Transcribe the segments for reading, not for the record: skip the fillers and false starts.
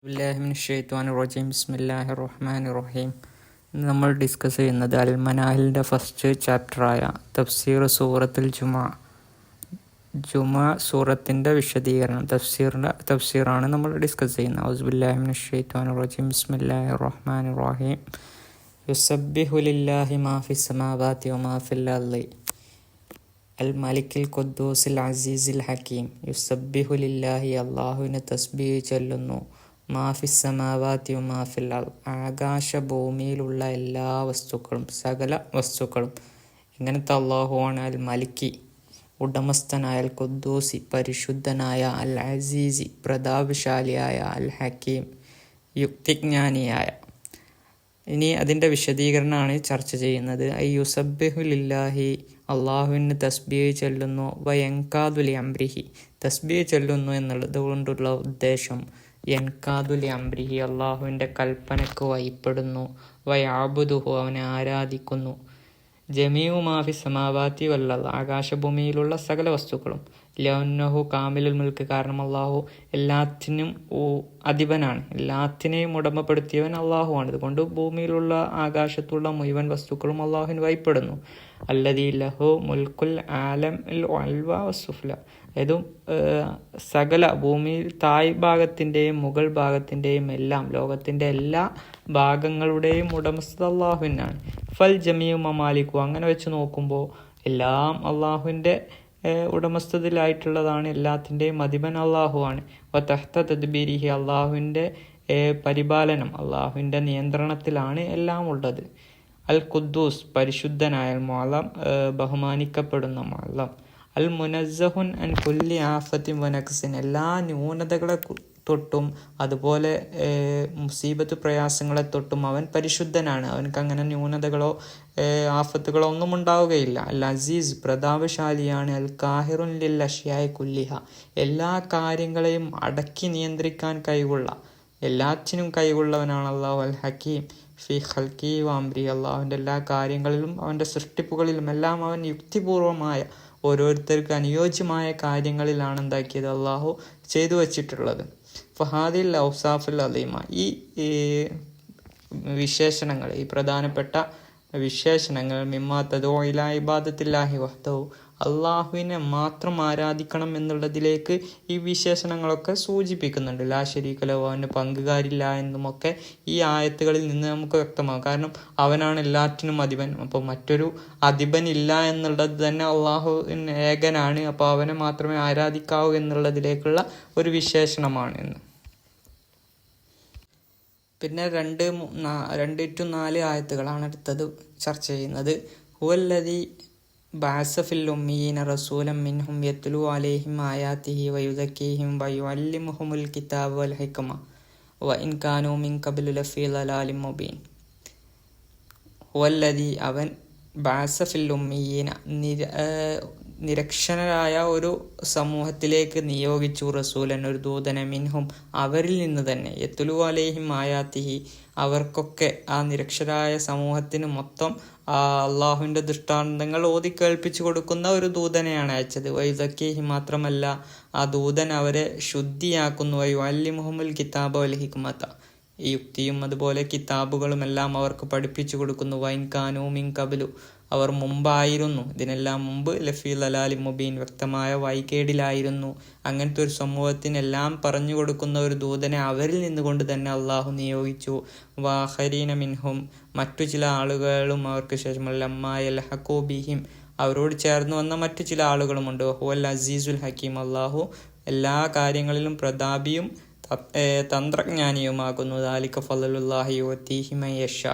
ബിസ്മില്ലാഹിമിനശ്ശൈത്വാനിർ-റജീം. ബിസ്മില്ലാഹിർ-റഹ്മാനിർ-റഹീം. ഇന്ന് നമ്മൾ ഡിസ്കസ് ചെയ്യുന്നത് അൽ-മനാഹിലിൻ്റെ ഫസ്റ്റ് ചാപ്റ്ററായ തഫ്സീർ സൂറത്തുൽ ജുമുഅ സൂറത്തിൻ്റെ വിശദീകരണം തഫ്സീറാണ് നമ്മൾ ഡിസ്കസ് ചെയ്യുന്നത്. ഔസുബില്ലാഹിമിനശ്ശൈത്വാനിർ-റജീം. ബിസ്മില്ലാഹിർ-റഹ്മാനിർ-റഹീം. യുസബ്ബിഹു ലില്ലാഹി മാ ഫിസ്സമാവാതി വമാ ഫിൽ അർളി അൽ മലിക്കിൽ ഖുദ്ദൂസിൽ അസീസിൽ ഹക്കീം. യുസബ്ബിഹു ലില്ലാഹി, അള്ളാഹുവിന് തസ്ബീഹ് ചൊല്ലുന്നു, മാഫിസ്സമാവാതി വമാഫിൽ അർള്, ആകാശ ഭൂമിയിലുള്ള എല്ലാ വസ്തുക്കളും, സകല വസ്തുക്കളും. ഇങ്ങനത്തെ അള്ളാഹുവാണ് അൽ മലിക്കി, ഉടമസ്ഥനായ, അൽ ഖുദ്ദൂസി, പരിശുദ്ധനായ, അൽ അസീസി, പ്രതാപശാലിയായ, അൽ ഹക്കീം, യുക്തിജ്ഞാനിയായ. ഇനി അതിൻ്റെ വിശദീകരണമാണ് ചർച്ച ചെയ്യുന്നത്. യുസബ്ബിഹു ലില്ലാഹി, അള്ളാഹുവിന് തസ്ബീഹ് ചൊല്ലുന്നു, വയൻകാദുലി അംരിഹി, തസ്ബീഹ് ചൊല്ലുന്നു എന്നുള്ളത് കൊണ്ടുള്ള ഉദ്ദേശം യൻകാദുലി അംരിഹി, അള്ളാഹുവിൻ്റെ കൽപ്പനക്ക് വഴിപ്പെടുന്നു, വയഅബുദുഹു, അവനെ ആരാധിക്കുന്നു, ജമീഉ മാഫി സമാവാതി വല്ലൽ, ആകാശഭൂമിയിലുള്ള സകല വസ്തുക്കളും, ലഅന്നഹു കാമിലുൽ മുൽക്ക്, കാരണം അള്ളാഹു എല്ലാത്തിനും അധിപനാണ്, എല്ലാത്തിനെയും ഉടമപ്പെടുത്തിയവൻ അള്ളാഹുവാണ്. അതുകൊണ്ട് ഭൂമിയിലുള്ള ആകാശത്തുള്ള മുഴുവൻ വസ്തുക്കളും അള്ളാഹുവിന് വഴിപ്പെടുന്നു. അല്ലദീ ലഹു മുൽക്കുൽ ആലം അൽവ വസുഫ്ല, ഏതും സകല ഭൂമിയിൽ തായ് ഭാഗത്തിൻ്റെയും മുകൾ ഭാഗത്തിൻ്റെയും എല്ലാം, ലോകത്തിൻ്റെ എല്ലാ ഭാഗങ്ങളുടെയും ഉടമസ്ഥത അള്ളാഹുവിനാണ്. ഫൽ ജമീഉ മമാലിക്കു, അങ്ങനെ വെച്ച് നോക്കുമ്പോൾ എല്ലാം അള്ളാഹുവിൻ്റെ ഉടമസ്ഥതയിലായിട്ടുള്ളതാണ്, എല്ലാത്തിൻ്റെയും അധിപൻ അള്ളാഹുവാണ്. വതഹ്ത തദ്ബീരിഹി, അള്ളാഹുവിൻ്റെ പരിപാലനം, അള്ളാഹുവിൻ്റെ നിയന്ത്രണത്തിലാണ് എല്ലാം ഉള്ളത്. അൽ ഖുദ്ദൂസ്, പരിശുദ്ധനായ, അൽ മുഅല്ലം, ബഹുമാനിക്കപ്പെടുന്ന, മുഅല്ലം, അൽ മുനസ്സഹുൻ അൻ കുല്ലി ആഫത്തിൻ വനഖ്സിൻ, എല്ലാ ന്യൂനതകളെ തൊട്ടും അതുപോലെ മുസീബത്ത് പ്രയാസങ്ങളെ തൊട്ടും അവൻ പരിശുദ്ധനാണ്, അവനക്ക് അങ്ങനെ ന്യൂനതകളോ ആഫത്തുകളോ ഒന്നും ഉണ്ടാവുകയില്ല. അൽ അസീസ്, പ്രതാപശാലിയാണ്. അൽ കാഹിറുൻ ലിൽ അഷ്യാഇ കുല്ലിഹ, എല്ലാ കാര്യങ്ങളെയും അടക്കി നിയന്ത്രിക്കാൻ കഴിവുള്ള, എല്ലാറ്റിനും കഴിവുള്ളവനാണ് അള്ളാഹു. അൽ ഹക്കീം ഫി ഖൽഖി വഅംരി, അള്ളാഹുവിൻ്റെ എല്ലാ കാര്യങ്ങളിലും അവൻ്റെ സൃഷ്ടിപ്പുകളിലും എല്ലാം അവൻ യുക്തിപൂർവമായ, ഓരോരുത്തർക്ക് അനുയോജ്യമായ കാര്യങ്ങളിലാണ് എന്താക്കിയത് അള്ളാഹു ചെയ്തു വച്ചിട്ടുള്ളത്. ഫഹാദിൽ ഔസാഫുൽ അലീമ, ഈ വിശേഷണങ്ങൾ, ഈ പ്രധാനപ്പെട്ട വിശേഷണങ്ങൾ, മിമ്മാ തദഉ ഇലാ ഇബാദത്തില്ലാഹി വഹ്ദഹു, അള്ളാഹുവിനെ മാത്രം ആരാധിക്കണം എന്നുള്ളതിലേക്ക് ഈ വിശേഷണങ്ങളൊക്കെ സൂചിപ്പിക്കുന്നുണ്ട്. ലാ ശരീക ലഹു, അവന് പങ്കുകാരില്ല എന്നുമൊക്കെ ഈ ആയത്തുകളിൽ നിന്ന് നമുക്ക് വ്യക്തമാകും. കാരണം അവനാണ് എല്ലാറ്റിനും അധിപൻ. അപ്പോൾ മറ്റൊരു അധിപൻ ഇല്ല എന്നുള്ളത് തന്നെ അള്ളാഹു ഏകനാണ്, അപ്പോൾ അവനെ മാത്രമേ ആരാധിക്കാവൂ എന്നുള്ളതിലേക്കുള്ള ഒരു വിശേഷണമാണ് എന്ന്. പിന്നെ 2-4 ആയത്തുകളാണ് അടുത്തത് ചർച്ച ചെയ്യുന്നത്. ഹുവല്ലദീ ബഅസ ഫിൽ ഉമ്മീന റസൂലൻ മിൻഹും യത്ലു അലൈഹിം ആയാതിഹി വയുസക്കീഹിം വയുഅല്ലിമുഹുമുൽ കിതാബ വൽ ഹിക്മ വഇൻ കാനൂ മിൻ ഖബ്ലു ലഫീ ളലാലിൻ മുബീൻ. ഹുവല്ലദീ, അവൻ, ബഅസ ഫിൽ ഉമ്മീന, നിരക്ഷരരായ ഒരു സമൂഹത്തിലേക്ക് നിയോഗിച്ചു, റസൂലൻ, ഒരു ദൂതനെ, മിൻഹും, അവരിൽ നിന്ന് തന്നെ, യത്ലു അലൈഹിം ആയാതിഹി, അവർക്കൊക്കെ, ആ നിരക്ഷരായ സമൂഹത്തിന് മൊത്തം അള്ളാഹുവിൻ്റെ ദൃഷ്ടാന്തങ്ങൾ ഓതിക്കേൾപ്പിച്ചു കൊടുക്കുന്ന ഒരു ദൂതനെയാണ് അയച്ചത്. വയുസക്കീഹി, മാത്രമല്ല ആ ദൂതൻ അവരെ ശുദ്ധിയാക്കുന്നു, വയുഅല്ലിമുഹുമുൽ കിതാബ വൽ ഹിക്മത, യുക്തിയും അതുപോലെ കിതാബുകളും എല്ലാം അവർക്ക് പഠിപ്പിച്ചു കൊടുക്കുന്നു. വഇൻ കാനൂ മിൻ ഖബ്ലു, അവർ മുമ്പായിരുന്നു, ഇതിനെല്ലാം മുമ്പ്, ലഫീ ളലാലിൻ മുബീൻ, വ്യക്തമായ വഴികേടിലായിരുന്നു. അങ്ങനത്തെ ഒരു സമൂഹത്തിനെല്ലാം പറഞ്ഞു കൊടുക്കുന്ന ഒരു ദൂതനെ അവരിൽ നിന്നുകൊണ്ട് തന്നെ അള്ളാഹു നിയോഗിച്ചു. വാഖരീന മിൻഹും, മറ്റു ചില ആളുകളും അവർക്ക് ശേഷം, ലമ്മാ യൽഹഖൂ ബിഹിം, അവരോട് ചേർന്ന് വന്ന മറ്റു ചില ആളുകളുമുണ്ട്. ഹുവൽ അസീസുൽ ഹക്കീം, അള്ളാഹു എല്ലാ കാര്യങ്ങളിലും പ്രതാപിയും തന്ത്രജ്ഞാനിയുമാകുന്നു. ദാലിക ഫളലുല്ലാഹി യുഅ്തീഹി മൻ യശാ,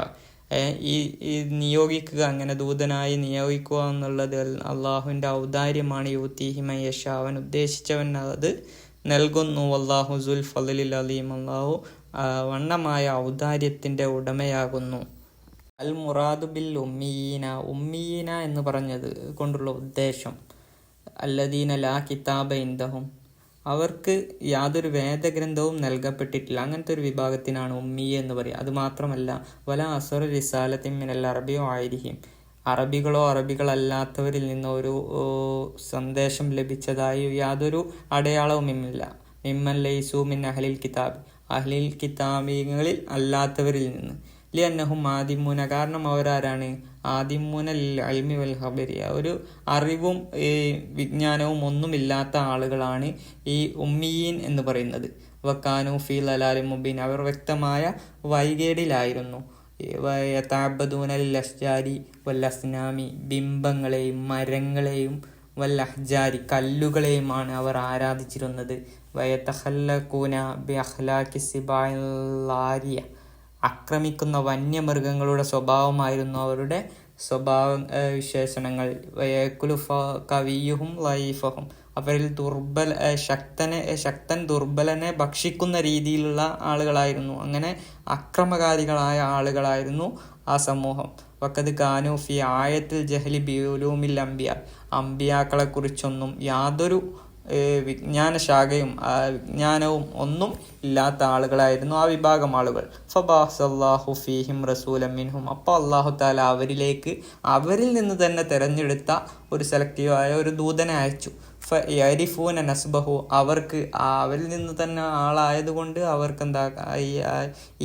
ഈ നിയോഗിക്കുക, അങ്ങനെ ദൂതനായി നിയോഗിക്കുക എന്നുള്ളത് അള്ളാഹുവിൻ്റെ ഔദാര്യമാണ്. യുഅ്തീഹി മൻ യശാ, അവൻ ഉദ്ദേശിച്ചവൻ അത് നൽകുന്നു. വല്ലാഹു സുൽ ഫളിൽ അലീം, അള്ളാഹു വണ്ണമായ ഔദാര്യത്തിൻ്റെ ഉടമയാകുന്നു. അൽ മുറാദു ബിൽ ഉമ്മീന, ഉമ്മീന എന്ന് പറഞ്ഞത് കൊണ്ടുള്ള ഉദ്ദേശം അല്ലദീന ലാ കിതാബ ഇൻദഹും, അവർക്ക് യാതൊരു വേദഗ്രന്ഥവും നൽകപ്പെട്ടിട്ടില്ല, അങ്ങനത്തെ ഒരു വിഭാഗത്തിനാണ് ഉമ്മി എന്ന് പറയുക. അതുമാത്രമല്ല, വല അസറ റിസാലത്തിൻ മിനൽ അറബി വഗൈരിഹിം, അറബികളോ അറബികളല്ലാത്തവരിൽ നിന്നോ ഒരു സന്ദേശം ലഭിച്ചതായി യാതൊരു അടയാളവുമില്ല. മിമ്മൻ ലൈസു മിൻ അഹ്ലിൽ കിതാബ്, അഹ്ലിൽ കിതാബികളിൽ അല്ലാത്തവരിൽ നിന്ന്. ലിഅന്നഹും ആദിമൂന, കാരണം അവരാരാണ്? ആദിമൂന ലിൽ ഇൽമി വൽ ഖബരി, ഒരു അറിവും വിജ്ഞാനവും ഒന്നുമില്ലാത്ത ആളുകളാണ് ഈ ഉമ്മീൻ എന്ന് പറയുന്നത്. വക്കാനു ഫീ ലലാലിൻ മുബീൻ, അവർ വ്യക്തമായ വൈകേടിലായിരുന്നു. യതഅബ്ബദൂന ലിൽ അസ്ജാരി വൽ അസ്നാമി, ബിംബങ്ങളെയും മരങ്ങളെയും വൽ അഹ്ജാരി, കല്ലുകളെയുമാണ് അവർ ആരാധിച്ചിരുന്നത്. വയതഖല്ലഖൂന ബി അഖ്ലാഖി സിബാഇൽ ലാരിയ, ആക്രമിക്കുന്ന വന്യമൃഗങ്ങളുടെ സ്വഭാവമായിരുന്നു അവരുടെ സ്വഭാവ വിശേഷണങ്ങൾ. വയക്കുലു കവിയുഹും ലൈഫഹും, അവരിൽ ശക്തൻ ദുർബലനെ ഭക്ഷിക്കുന്ന രീതിയിലുള്ള ആളുകളായിരുന്നു. അങ്ങനെ അക്രമകാരികളായ ആളുകളായിരുന്നു ആ സമൂഹം. വഖദ് കാനു ഫി ആയത്തിൽ ജഹലി ബിഉലൂമിൽ അംബിയ, അംബിയാക്കളെ കുറിച്ചൊന്നും യാതൊരു വിജ്ഞാനവും ഒന്നും ഇല്ലാത്ത ആളുകളായിരുന്നു ആ വിഭാഗം ആളുകൾ. ഫബഅസല്ലാഹു ഫീഹിം റസൂലൻ മിൻഹും, അപ്പോൾ അല്ലാഹു തആല അവരിൽ നിന്ന് തന്നെ തിരഞ്ഞെടുത്ത ഒരു സെലക്റ്റീവായ ഒരു ദൂതനെ അയച്ചു. ഫയരിഫൂന നസ്ബഹു, അവരിൽ നിന്ന് തന്നെ ആളായതുകൊണ്ട് അവർക്ക്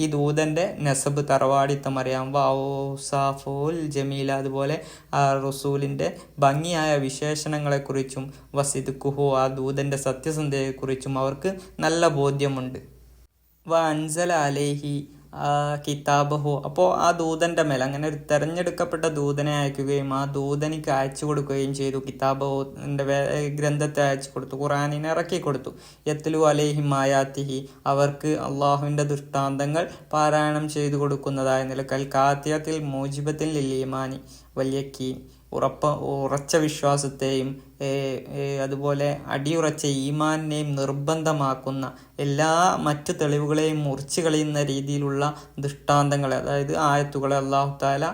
ഈ ദൂതന്റെ നസബ്, തറവാടിത്തം അറിയാം. വൗസാഫുൽ ജമീല, അതുപോലെ റസൂലിന്റെ ഭംഗിയായ വിശേഷണങ്ങളെക്കുറിച്ചും വസിദ്ഖുഹു, ആ ദൂതന്റെ സത്യസന്ധതയെക്കുറിച്ചും അവർക്ക് നല്ല ബോധ്യമുണ്ട്. വഅൻസല അലൈഹി കിതാബഹു, അപ്പോൾ ആ ദൂതന്റെ മേൽ, അങ്ങനെ ഒരു തെരഞ്ഞെടുക്കപ്പെട്ട ദൂതനെ അയക്കുകയും ആ ദൂതനിക്ക് അയച്ചു കൊടുക്കുകയും ചെയ്തു. കിതാബഹുന്റെ ഗ്രന്ഥത്തെ അയച്ചു കൊടുത്തു, ഖുർആനിനെ ഇറക്കി കൊടുത്തു. യത്ലു അലൈഹിം ആയാത്തിഹി, അവർക്ക് അള്ളാഹുവിന്റെ ദൃഷ്ടാന്തങ്ങൾ പാരായണം ചെയ്തു കൊടുക്കുന്നതായ നിലക്കൽ കാത്തിയത്തിൽ മോജിബത്തിൽ ലിൽ ഈമാനി വൽ യഖീൻ, ഉറച്ച വിശ്വാസത്തെയും അതുപോലെ അടിയുറച്ച ഈമാനിനെയും നിർബന്ധമാക്കുന്ന എല്ലാ മറ്റു തെളിവുകളെയും മുറിച്ചു കളയുന്ന രീതിയിലുള്ള ദൃഷ്ടാന്തങ്ങളെ, അതായത് ആയത്തുകളെ അല്ലാഹു തആല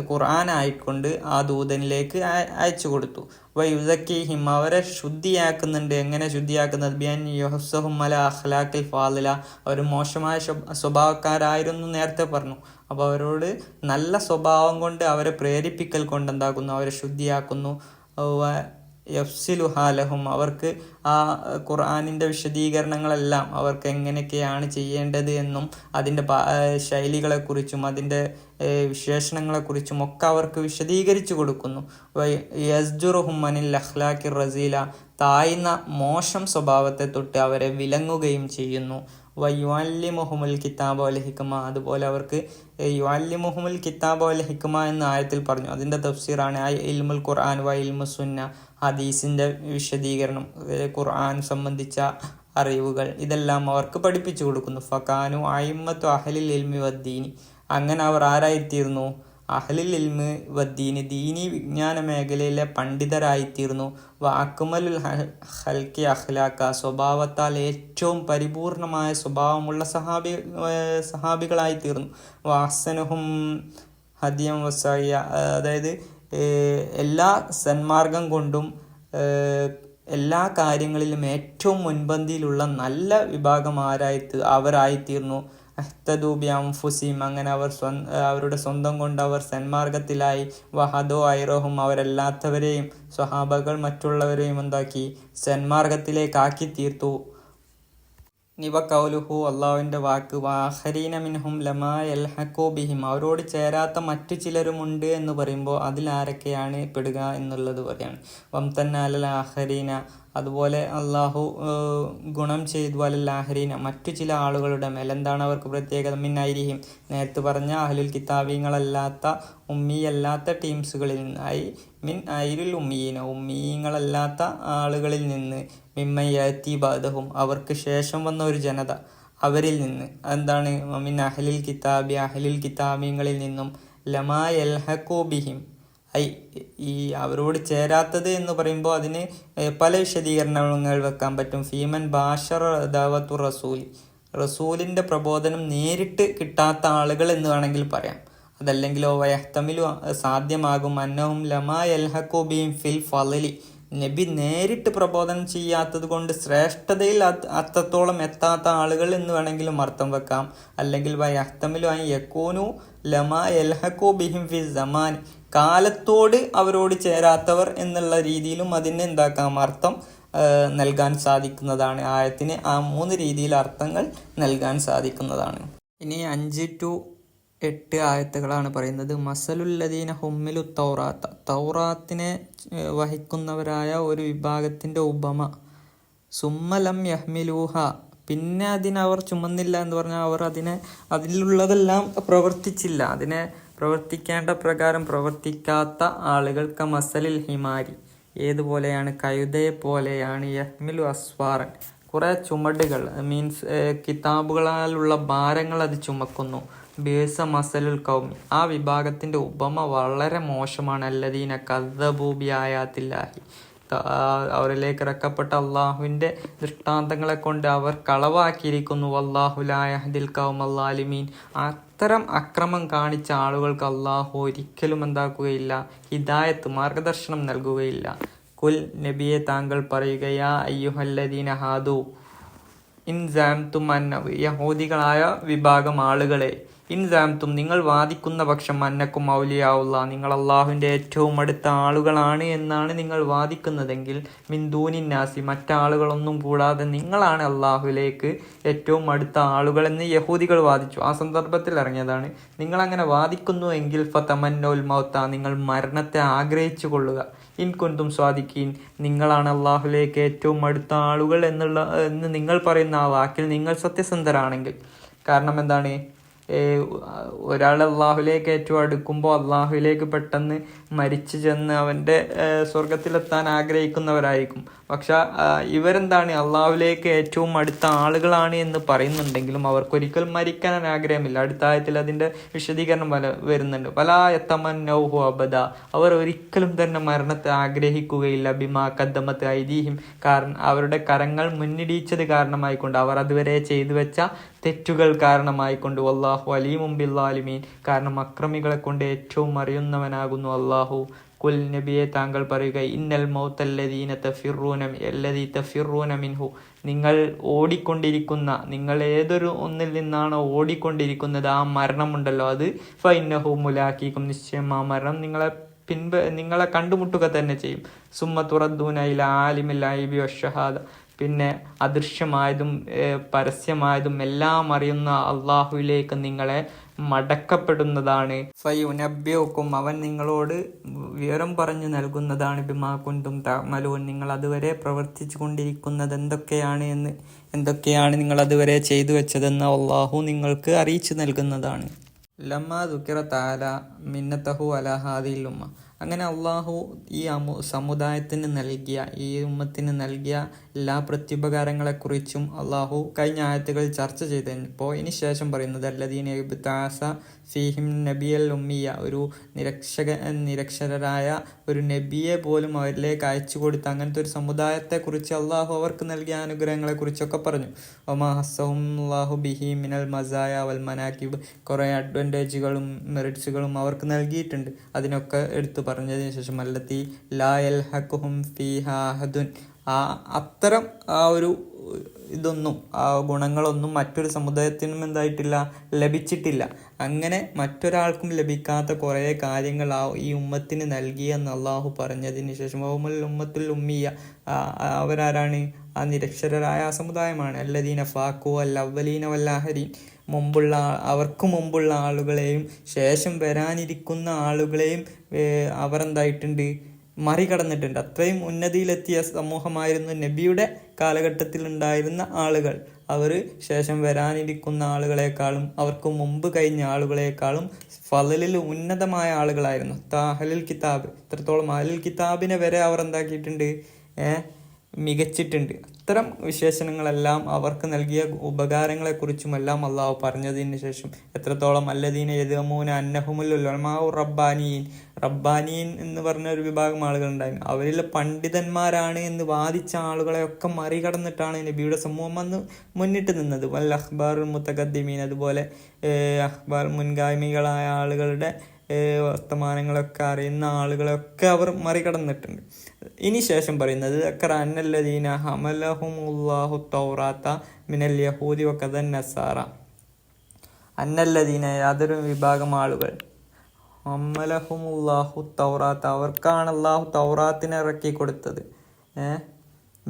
ഖുർആനായിക്കൊണ്ട് ആ ദൂതനിലേക്ക് അയച്ചു കൊടുത്തു. വയുസക്കീഹിം, അവരെ ശുദ്ധിയാക്കുന്നുണ്ട്. എങ്ങനെ ശുദ്ധിയാക്കുന്നത്? ബിഅൻ യുഹ്സഹും അലാ അഖ്ലാഖിൽ ഫാളില, അവർ മോശമായ സ്വഭാവക്കാരായിരുന്നു നേരത്തെ പറഞ്ഞു. അപ്പോൾ അവരോട് നല്ല സ്വഭാവം കൊണ്ട് അവരെ പ്രേരിപ്പിക്കൽ കൊണ്ട് എന്താക്കുന്നു? അവരെ ശുദ്ധിയാക്കുന്നു. യഫ്സിലു ഹാലഹും, അവർക്ക് ആ ഖുർആനിൻ്റെ വിശദീകരണങ്ങളെല്ലാം അവർക്ക് എങ്ങനെയൊക്കെയാണ് ചെയ്യേണ്ടത് എന്നും അതിൻ്റെ ശൈലികളെക്കുറിച്ചും അതിൻ്റെ വിശേഷണങ്ങളെക്കുറിച്ചും ഒക്കെ അവർക്ക് വിശദീകരിച്ചു കൊടുക്കുന്നു. യസ്ജുറുഹും അനിൽ അഖ്ലാഖി റസീല, താഴ്ന്ന മോശം സ്വഭാവത്തെ തൊട്ട് അവരെ വിലങ്ങുകയും ചെയ്യുന്നു. വയുഅല്ലിമുഹുമുൽ കിതാബ വൽ ഹിക്മ, അതുപോലെ അവർക്ക് യുഅല്ലിമുഹുമുൽ കിതാബ വൽ ഹിക്മ എന്ന ആയത്തിൽ പറഞ്ഞു. അതിൻ്റെ തഫ്സീറാണ് ഇൽമുൽ ഖുർആൻ വ ഇൽമു സുന്ന, ഹദീസിൻ്റെ വിശദീകരണം, ഖുർആൻ സംബന്ധിച്ച അറിവുകൾ, ഇതെല്ലാം അവർക്ക് പഠിപ്പിച്ചു കൊടുക്കുന്നു. ഫകാനു അയിമ്മത്തു അഹ്ലിൽ ഇൽമി വദ്ദീനി, അങ്ങനെ അവർ ആരായിത്തീർന്നു? അഹ്ലിൽ ഇൽമി വദ്ദീനി, ദീനി വിജ്ഞാന മേഖലയിലെ പണ്ഡിതരായിത്തീർന്നു. അക്മലുൽ ഹൽക്കി അഖ്ലാഖ, സ്വഭാവത്താൽ ഏറ്റവും പരിപൂർണമായ സ്വഭാവമുള്ള സഹാബികളായിത്തീർന്നു. അഹ്സനുഹും ഹദിയം വസഅയ, അതായത് എല്ലാ സന്മാർഗം കൊണ്ടും എല്ലാ കാര്യങ്ങളിലും ഏറ്റവും മുൻപന്തിയിലുള്ള നല്ല വിഭാഗം അവരായിത്തീർന്നു. അഹ്തദൂബി അംഫുസിം, അങ്ങനെ അവരുടെ സ്വന്തം കൊണ്ട് അവർ സന്മാർഗത്തിലായി. വഹദോ ഐറോഹും, അവരല്ലാത്തവരെയും സ്വഹാബകൾ മറ്റുള്ളവരെയും എന്താക്കി? സന്മാർഗത്തിലേക്കാക്കി തീർത്തു. നിവ കൗലുഹു, അള്ളാഹുവിൻ്റെ വാക്ക്. വാഹരീന മിൻഹും ലമാ യൽഹഖു ബിഹിം, അവരോട് ചേരാത്ത മറ്റു ചിലരുമുണ്ട് എന്ന് പറയുമ്പോൾ അതിൽ ആരൊക്കെയാണ് പെടുക എന്നുള്ളത് പറയാണ്. വംതന്ന അലൽ ആഹരീന, അതുപോലെ അള്ളാഹു ഗുണം ചെയ്തു അലൽ ആഹരീന, മറ്റു ചില ആളുകളുടെ മേൽ. എന്താണ് അവർക്ക് പ്രത്യേകത? മിൻ ഐരിഹിം, നേരത്തെ പറഞ്ഞ അഹ്ലുൽ കിതാബിങ്ങളല്ലാത്ത ഉമ്മിയല്ലാത്ത ടീംസുകളിൽ നിന്നായി. മിൻ ഐരുൽ ഉമ്മീന, ഉമ്മീങ്ങളല്ലാത്ത ആളുകളിൽ നിന്ന്. മിമ്മയത്തി ബാദഹും, അവർക്ക് ശേഷം വന്ന ഒരു ജനത, അവരിൽ നിന്ന്. എന്താണ്? മിൻ അഹ്ലിൽ കിതാബി, അഹ്ലിൽ കിതാബിങ്ങളിൽ നിന്നും. ലമാ യൽഹഖു ബിഹിം, ഈ അവരോട് ചേരാത്തത് എന്ന് പറയുമ്പോൾ അതിന് പല വിശദീകരണങ്ങൾ വെക്കാൻ പറ്റും. ഫീമൻ ബാഷർ ദഅവത്തു റസൂലി, റസൂലിൻ്റെ പ്രബോധനം നേരിട്ട് കിട്ടാത്ത ആളുകൾ എന്ന് വേണമെങ്കിൽ പറയാം. അതല്ലെങ്കിലോ വയഹ്തമിലു, സാധ്യമാകും. അന്നഹും ലമാ യൽഹഖു ബിഹിം ഫിൽ ഫളലി, നബി നേരിട്ട് പ്രബോധനം ചെയ്യാത്തത് കൊണ്ട് ശ്രേഷ്ഠതയിൽ അത്രത്തോളം എത്താത്ത ആളുകൾ എന്ന് വേണമെങ്കിലും അർത്ഥം വെക്കാം. അല്ലെങ്കിൽ വയഹ്തമിലു അൻ യകൂനു ലമാ യൽഹഖു ബിഹിം ഫി സമാൻ, കാലത്തോട് അവരോട് ചേരാത്തവർ എന്നുള്ള രീതിയിലും അതിന് എന്താക്കാം? അർത്ഥം നൽകാൻ സാധിക്കുന്നതാണ്. ആയത്തിന് ആ 3 രീതിയിൽ അർത്ഥങ്ങൾ നൽകാൻ സാധിക്കുന്നതാണ്. ഇനി 5 to 8 ആയത്തുകളാണ് പറയുന്നത്. മസലുല്ലദീന ഹുമ്മിലു തൗറാത്ത, തൗറാത്തിനെ വഹിക്കുന്നവരായ ഒരു വിഭാഗത്തിൻ്റെ ഉപമ. സുമ്മലം യഹ്മിലൂഹ, പിന്നെ അതിനവർ ചുമന്നില്ല എന്ന് പറഞ്ഞാൽ അവർ അതിലുള്ളതെല്ലാം പ്രവർത്തിച്ചില്ല, അതിനെ പ്രവർത്തിക്കേണ്ട പ്രകാരം പ്രവർത്തിക്കാത്ത ആളുകൾക്ക് മസലിൽ ഹിമാരി, ഏതുപോലെയാണ്? കഴുതയെ പോലെയാണ്. യഹ്മിലു അസ്വാറൻ, കുറേ ചുമടുകൾ, മീൻസ് കിതാബുകളാലുള്ള ഭാരങ്ങൾ അത് ചുമക്കുന്നു. ബേസ മസലുൽ കൗമി, ആ വിഭാഗത്തിൻ്റെ ഉപമ വളരെ മോശമാണ്. അല്ലദീന കദ്ദബൂ ബിആയാത്തില്ലാഹി, അവരിലേക്ക് ഇറക്കപ്പെട്ട അള്ളാഹുവിൻ്റെ ദൃഷ്ടാന്തങ്ങളെ കൊണ്ട് അവർ കളവാക്കിയിരിക്കുന്നു. വല്ലാഹു ലാ യഹ്ദിൽ ഖൗമൽ ളാലിമീൻ, അത്തരം അക്രമം കാണിച്ച ആളുകൾക്ക് അള്ളാഹു ഒരിക്കലും എന്താക്കുകയില്ല, ഹിദായത്ത് മാർഗദർശനം നൽകുകയില്ല. കുൽ, നബിയെ താങ്കൾ പറയുകയാ, അയ്യുഹല്ലദീന ഹാദു ഇൻ സാംതും അന്നഹു, യഹൂദികളായ വിഭാഗം ആളുകളെ, ഇൻ സാംതും നിങ്ങൾ വാദിക്കുന്ന പക്ഷം, അന്നക്കും ഔലിയാഉല്ലാ, നിങ്ങൾ അള്ളാഹുവിൻ്റെ ഏറ്റവും അടുത്ത ആളുകളാണ് എന്നാണ് നിങ്ങൾ വാദിക്കുന്നതെങ്കിൽ, മിൻ ദൂനിൻ നാസി, മറ്റാളുകളൊന്നും കൂടാതെ നിങ്ങളാണ് അള്ളാഹുവിലേക്ക് ഏറ്റവും അടുത്ത ആളുകളെന്ന് യഹൂദികൾ വാദിച്ചു. ആ സന്ദർഭത്തിൽ ഇറങ്ങിയതാണ്. നിങ്ങളങ്ങനെ വാദിക്കുന്നു എങ്കിൽ ഫതമന്നൗൽ മൗത്ത, നിങ്ങൾ മരണത്തെ ആഗ്രഹിച്ചു കൊള്ളുക. ഇൻ കുന്തും സ്വാദിക്കീൻ, നിങ്ങളാണ് അള്ളാഹുലേക്ക് ഏറ്റവും അടുത്ത ആളുകൾ എന്ന് നിങ്ങൾ പറയുന്ന ആ വാക്കിൽ നിങ്ങൾ സത്യസന്ധരാണെങ്കിൽ. കാരണം എന്താണ്? ഒരാൾ അള്ളാഹുലേക്ക് ഏറ്റവും അടുക്കുമ്പോൾ അള്ളാഹുലേക്ക് പെട്ടെന്ന് മരിച്ചു ചെന്ന് അവൻ്റെ സ്വർഗത്തിലെത്താൻ ആഗ്രഹിക്കുന്നവരായിരിക്കും. പക്ഷെ ഇവരെന്താണ്? അള്ളാഹുലേക്ക് ഏറ്റവും അടുത്ത ആളുകളാണ് എന്ന് പറയുന്നുണ്ടെങ്കിലും അവർക്കൊരിക്കലും മരിക്കാൻ ആഗ്രഹമില്ല. അടുത്ത ആയത്തിൽ അതിൻ്റെ വിശദീകരണം വരുന്നുണ്ട്. വലാ യതമന്നൗഹു അബദ, അവർ ഒരിക്കലും തന്നെ മരണത്തെ ആഗ്രഹിക്കുകയില്ല. ബിമാ ഖദ്ദമത് ഐദീഹിം, കാരണം അവരുടെ കരങ്ങൾ മുന്നിടിച്ചത് കാരണമായിക്കൊണ്ട്, അവർ അതുവരെ ചെയ്തു വെച്ച തെറ്റുകൾ കാരണമായിക്കൊണ്ട്. വല്ലാഹു അലീമും ബിൽസാലിമീൻ, കാരണം അക്രമികളെ കൊണ്ട് ഏറ്റവും അറിയുന്നവനാകുന്നു അള്ളാഹു. കുൽ, നബിയെ താങ്കൾ പറയുക, ഇന്നൽ മൗത്തല്ലദീന തഫിറൂന മിൻഹു, നിങ്ങൾ ഓടിക്കൊണ്ടിരിക്കുന്ന, നിങ്ങൾ ഏതൊരു ഒന്നിൽ നിന്നാണോ ഓടിക്കൊണ്ടിരിക്കുന്നത് ആ മരണമുണ്ടല്ലോ, അത് ഫഇന്നഹു മുലാഖീകും, നിശ്ചയം ആ മരണം നിങ്ങളെ കണ്ടുമുട്ടുക തന്നെ ചെയ്യും. സുമ്മ തുറദ്ദൂന ഇലാ ആലിമിൽ ഗൈബി വശ്ശഹാദ, പിന്നെ അദൃശ്യമായതും പരസ്യമായതും എല്ലാം അറിയുന്ന അള്ളാഹുവിലേക്ക് നിങ്ങളെ മടക്കപ്പെടുന്നതാണ്. ഫയുനബ്ബിഉക്കും, അവൻ നിങ്ങളോട് വിവരം പറഞ്ഞു നൽകുന്നതാണ്. ബിമാ കുന്തും തഅമലൂൻ, നിങ്ങൾ അതുവരെ പ്രവർത്തിച്ചു കൊണ്ടിരിക്കുന്നത് എന്തൊക്കെയാണ് നിങ്ങൾ അതുവരെ ചെയ്തു വെച്ചതെന്ന് അള്ളാഹു നിങ്ങൾക്ക് അറിയിച്ചു നൽകുന്നതാണ്. ലമ്മാ ദുക്കിറ തആല മിന്നതഹു അലാ ഹാദിൽ ഉമ്മ, അങ്ങനെ അള്ളാഹു ഈ സമുദായത്തിന് നൽകിയ, ഈ ഉമ്മത്തിന് നൽകിയ എല്ലാ പ്രത്യുപകാരങ്ങളെക്കുറിച്ചും അള്ളാഹു കഴിഞ്ഞ ആയത്തുകൾ ചർച്ച ചെയ്തപ്പോൾ ഇനി ശേഷം പറയുന്നത്, അല്ലദീന ഇബ്തഅസ ഫീഹിം നബിയൽ ഉമ്മിയ, ഒരു നിരക്ഷരരായ ഒരു നബിയെ പോലും അവരിലേക്ക് അയച്ചു കൊടുത്ത അങ്ങനത്തെ ഒരു സമുദായത്തെക്കുറിച്ച് അള്ളാഹു അവർക്ക് നൽകിയ അനുഗ്രഹങ്ങളെക്കുറിച്ചൊക്കെ പറഞ്ഞു. വമാ ഹസ്സഹും അല്ലാഹു ബിഹി മിനൽ മസായ വൽ മനാക്കിബ്, കുറേ അഡ്വാൻറ്റേജുകളും മെറിറ്റ്സുകളും അവർക്ക് നൽകിയിട്ടുണ്ട്. അതിനൊക്കെ എടുത്തു പറഞ്ഞതിന് ശേഷം അല്ലത്തി ലാ യൽഹഖുഹും ഫീഹാ അഹദുൻ, അത്തരം ആ ഒരു ഇതൊന്നും, ആ ഗുണങ്ങളൊന്നും മറ്റൊരു സമുദായത്തിനും എന്തായിട്ടില്ല, ലഭിച്ചിട്ടില്ല. അങ്ങനെ മറ്റൊരാൾക്കും ലഭിക്കാത്ത കുറേ കാര്യങ്ങൾ ഈ ഉമ്മത്തിന് നൽകിയെന്ന് അള്ളാഹു പറഞ്ഞതിന് ശേഷം ഉമ്മത്തുൽ ഉമ്മിയ, അവരാരാണ്? ആ നിരക്ഷരരായ ആ സമുദായമാണ്. അല്ലദീന ഫാഖു അൽ അവ്വലീന വല്ലാഹരീൻ, അവർക്ക് മുമ്പുള്ള ആളുകളെയും ശേഷം വരാനിരിക്കുന്ന ആളുകളെയും അവർ എന്തായിട്ടുണ്ട്? മറികടന്നിട്ടുണ്ട്. അത്രയും ഉന്നതിയിലെത്തിയ സമൂഹമായിരുന്നു നബിയുടെ കാലഘട്ടത്തിൽ ഉണ്ടായിരുന്ന ആളുകൾ. അവർ ശേഷം വരാനിരിക്കുന്ന ആളുകളെക്കാളും അവർക്ക് മുമ്പ് കഴിഞ്ഞ ആളുകളെക്കാളും ഫളലിൽ ഉന്നതമായ ആളുകളായിരുന്നു. അഹ്ലുൽ കിതാബ്, ഇത്രത്തോളം അഹ്ലുൽ കിതാബിനെ വരെ അവർ എന്താക്കിയിട്ടുണ്ട്? മികച്ചിട്ടുണ്ട്. അത്തരം വിശേഷണങ്ങളെല്ലാം അവർക്ക് നൽകിയ ഉപകാരങ്ങളെക്കുറിച്ചുമെല്ലാം അള്ളാഹു പറഞ്ഞതിന് ശേഷം എത്രത്തോളം അല്ലദീന യദ്അമൂന അന്നഹുമുൽ ഉലമാഉ റബ്ബാനീൻ എന്ന് പറഞ്ഞ ഒരു വിഭാഗം ആളുകളുണ്ടായിരുന്നു. അവരിൽ പണ്ഡിതന്മാരാണ് എന്ന് വാദിച്ച ആളുകളെയൊക്കെ മറികടന്നിട്ടാണ് നബിയുടെ സമൂഹം അന്ന് മുന്നിട്ട് നിന്നത്. വൽ അഖ്ബാറുൽ മുതഖദ്ദിമീൻ, അതുപോലെ അഖ്ബാർ മുൻഗാമികളായ ആളുകളുടെ വർത്തമാനങ്ങളൊക്കെ അറിയുന്ന ആളുകളെയൊക്കെ അവർ മറികടന്നിട്ടുണ്ട്. ഇനി ശേഷം പറയുന്നത് അന്നല്ലദീന ഹമലഹുമുല്ലാഹു തൗറാത്ത മിനൽ യഹൂദി വകദൻ നസാറ, അന്നല്ലദീന, യാതൊരു വിഭാഗം ആളുകൾ, ഹമലഹുമുല്ലാഹു തൗറാത്ത, അവർക്കാണ് അള്ളാഹു തൗറാത്തിനെ ഇറക്കി കൊടുത്തത്.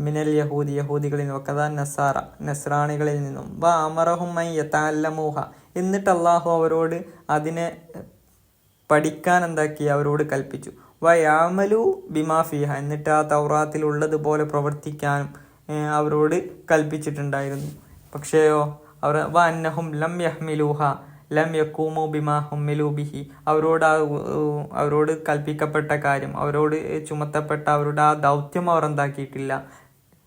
മിനൽ യഹൂദി യഹൂദികളിൽ നിന്നും വക്കദാ നസാറ നസ്രാണികളിൽ നിന്നും അമറഹും മൻ യതഅല്ലമൂഹ എന്നിട്ട് അള്ളാഹു അവരോട് അതിനെ പഠിക്കാൻ എന്താക്കി അവരോട് കൽപ്പിച്ചു. യാമലു ബിമാ ഫീഹ എന്നിട്ട് ആ തൗറാത്തിൽ ഉള്ളതുപോലെ പ്രവർത്തിക്കാനും അവരോട് കൽപ്പിച്ചിട്ടുണ്ടായിരുന്നു. പക്ഷേയോ അവർ അന്നഹും ലം യഹ്മിലൂഹ ലം യക്കൂമു ബിമാ ഹുമ്മിലു ബിഹി അവരോട് കൽപ്പിക്കപ്പെട്ട കാര്യം, അവരോട് ചുമത്തപ്പെട്ട അവരുടെ ആ ദൗത്യം അവർ എന്താക്കിയിട്ടില്ല,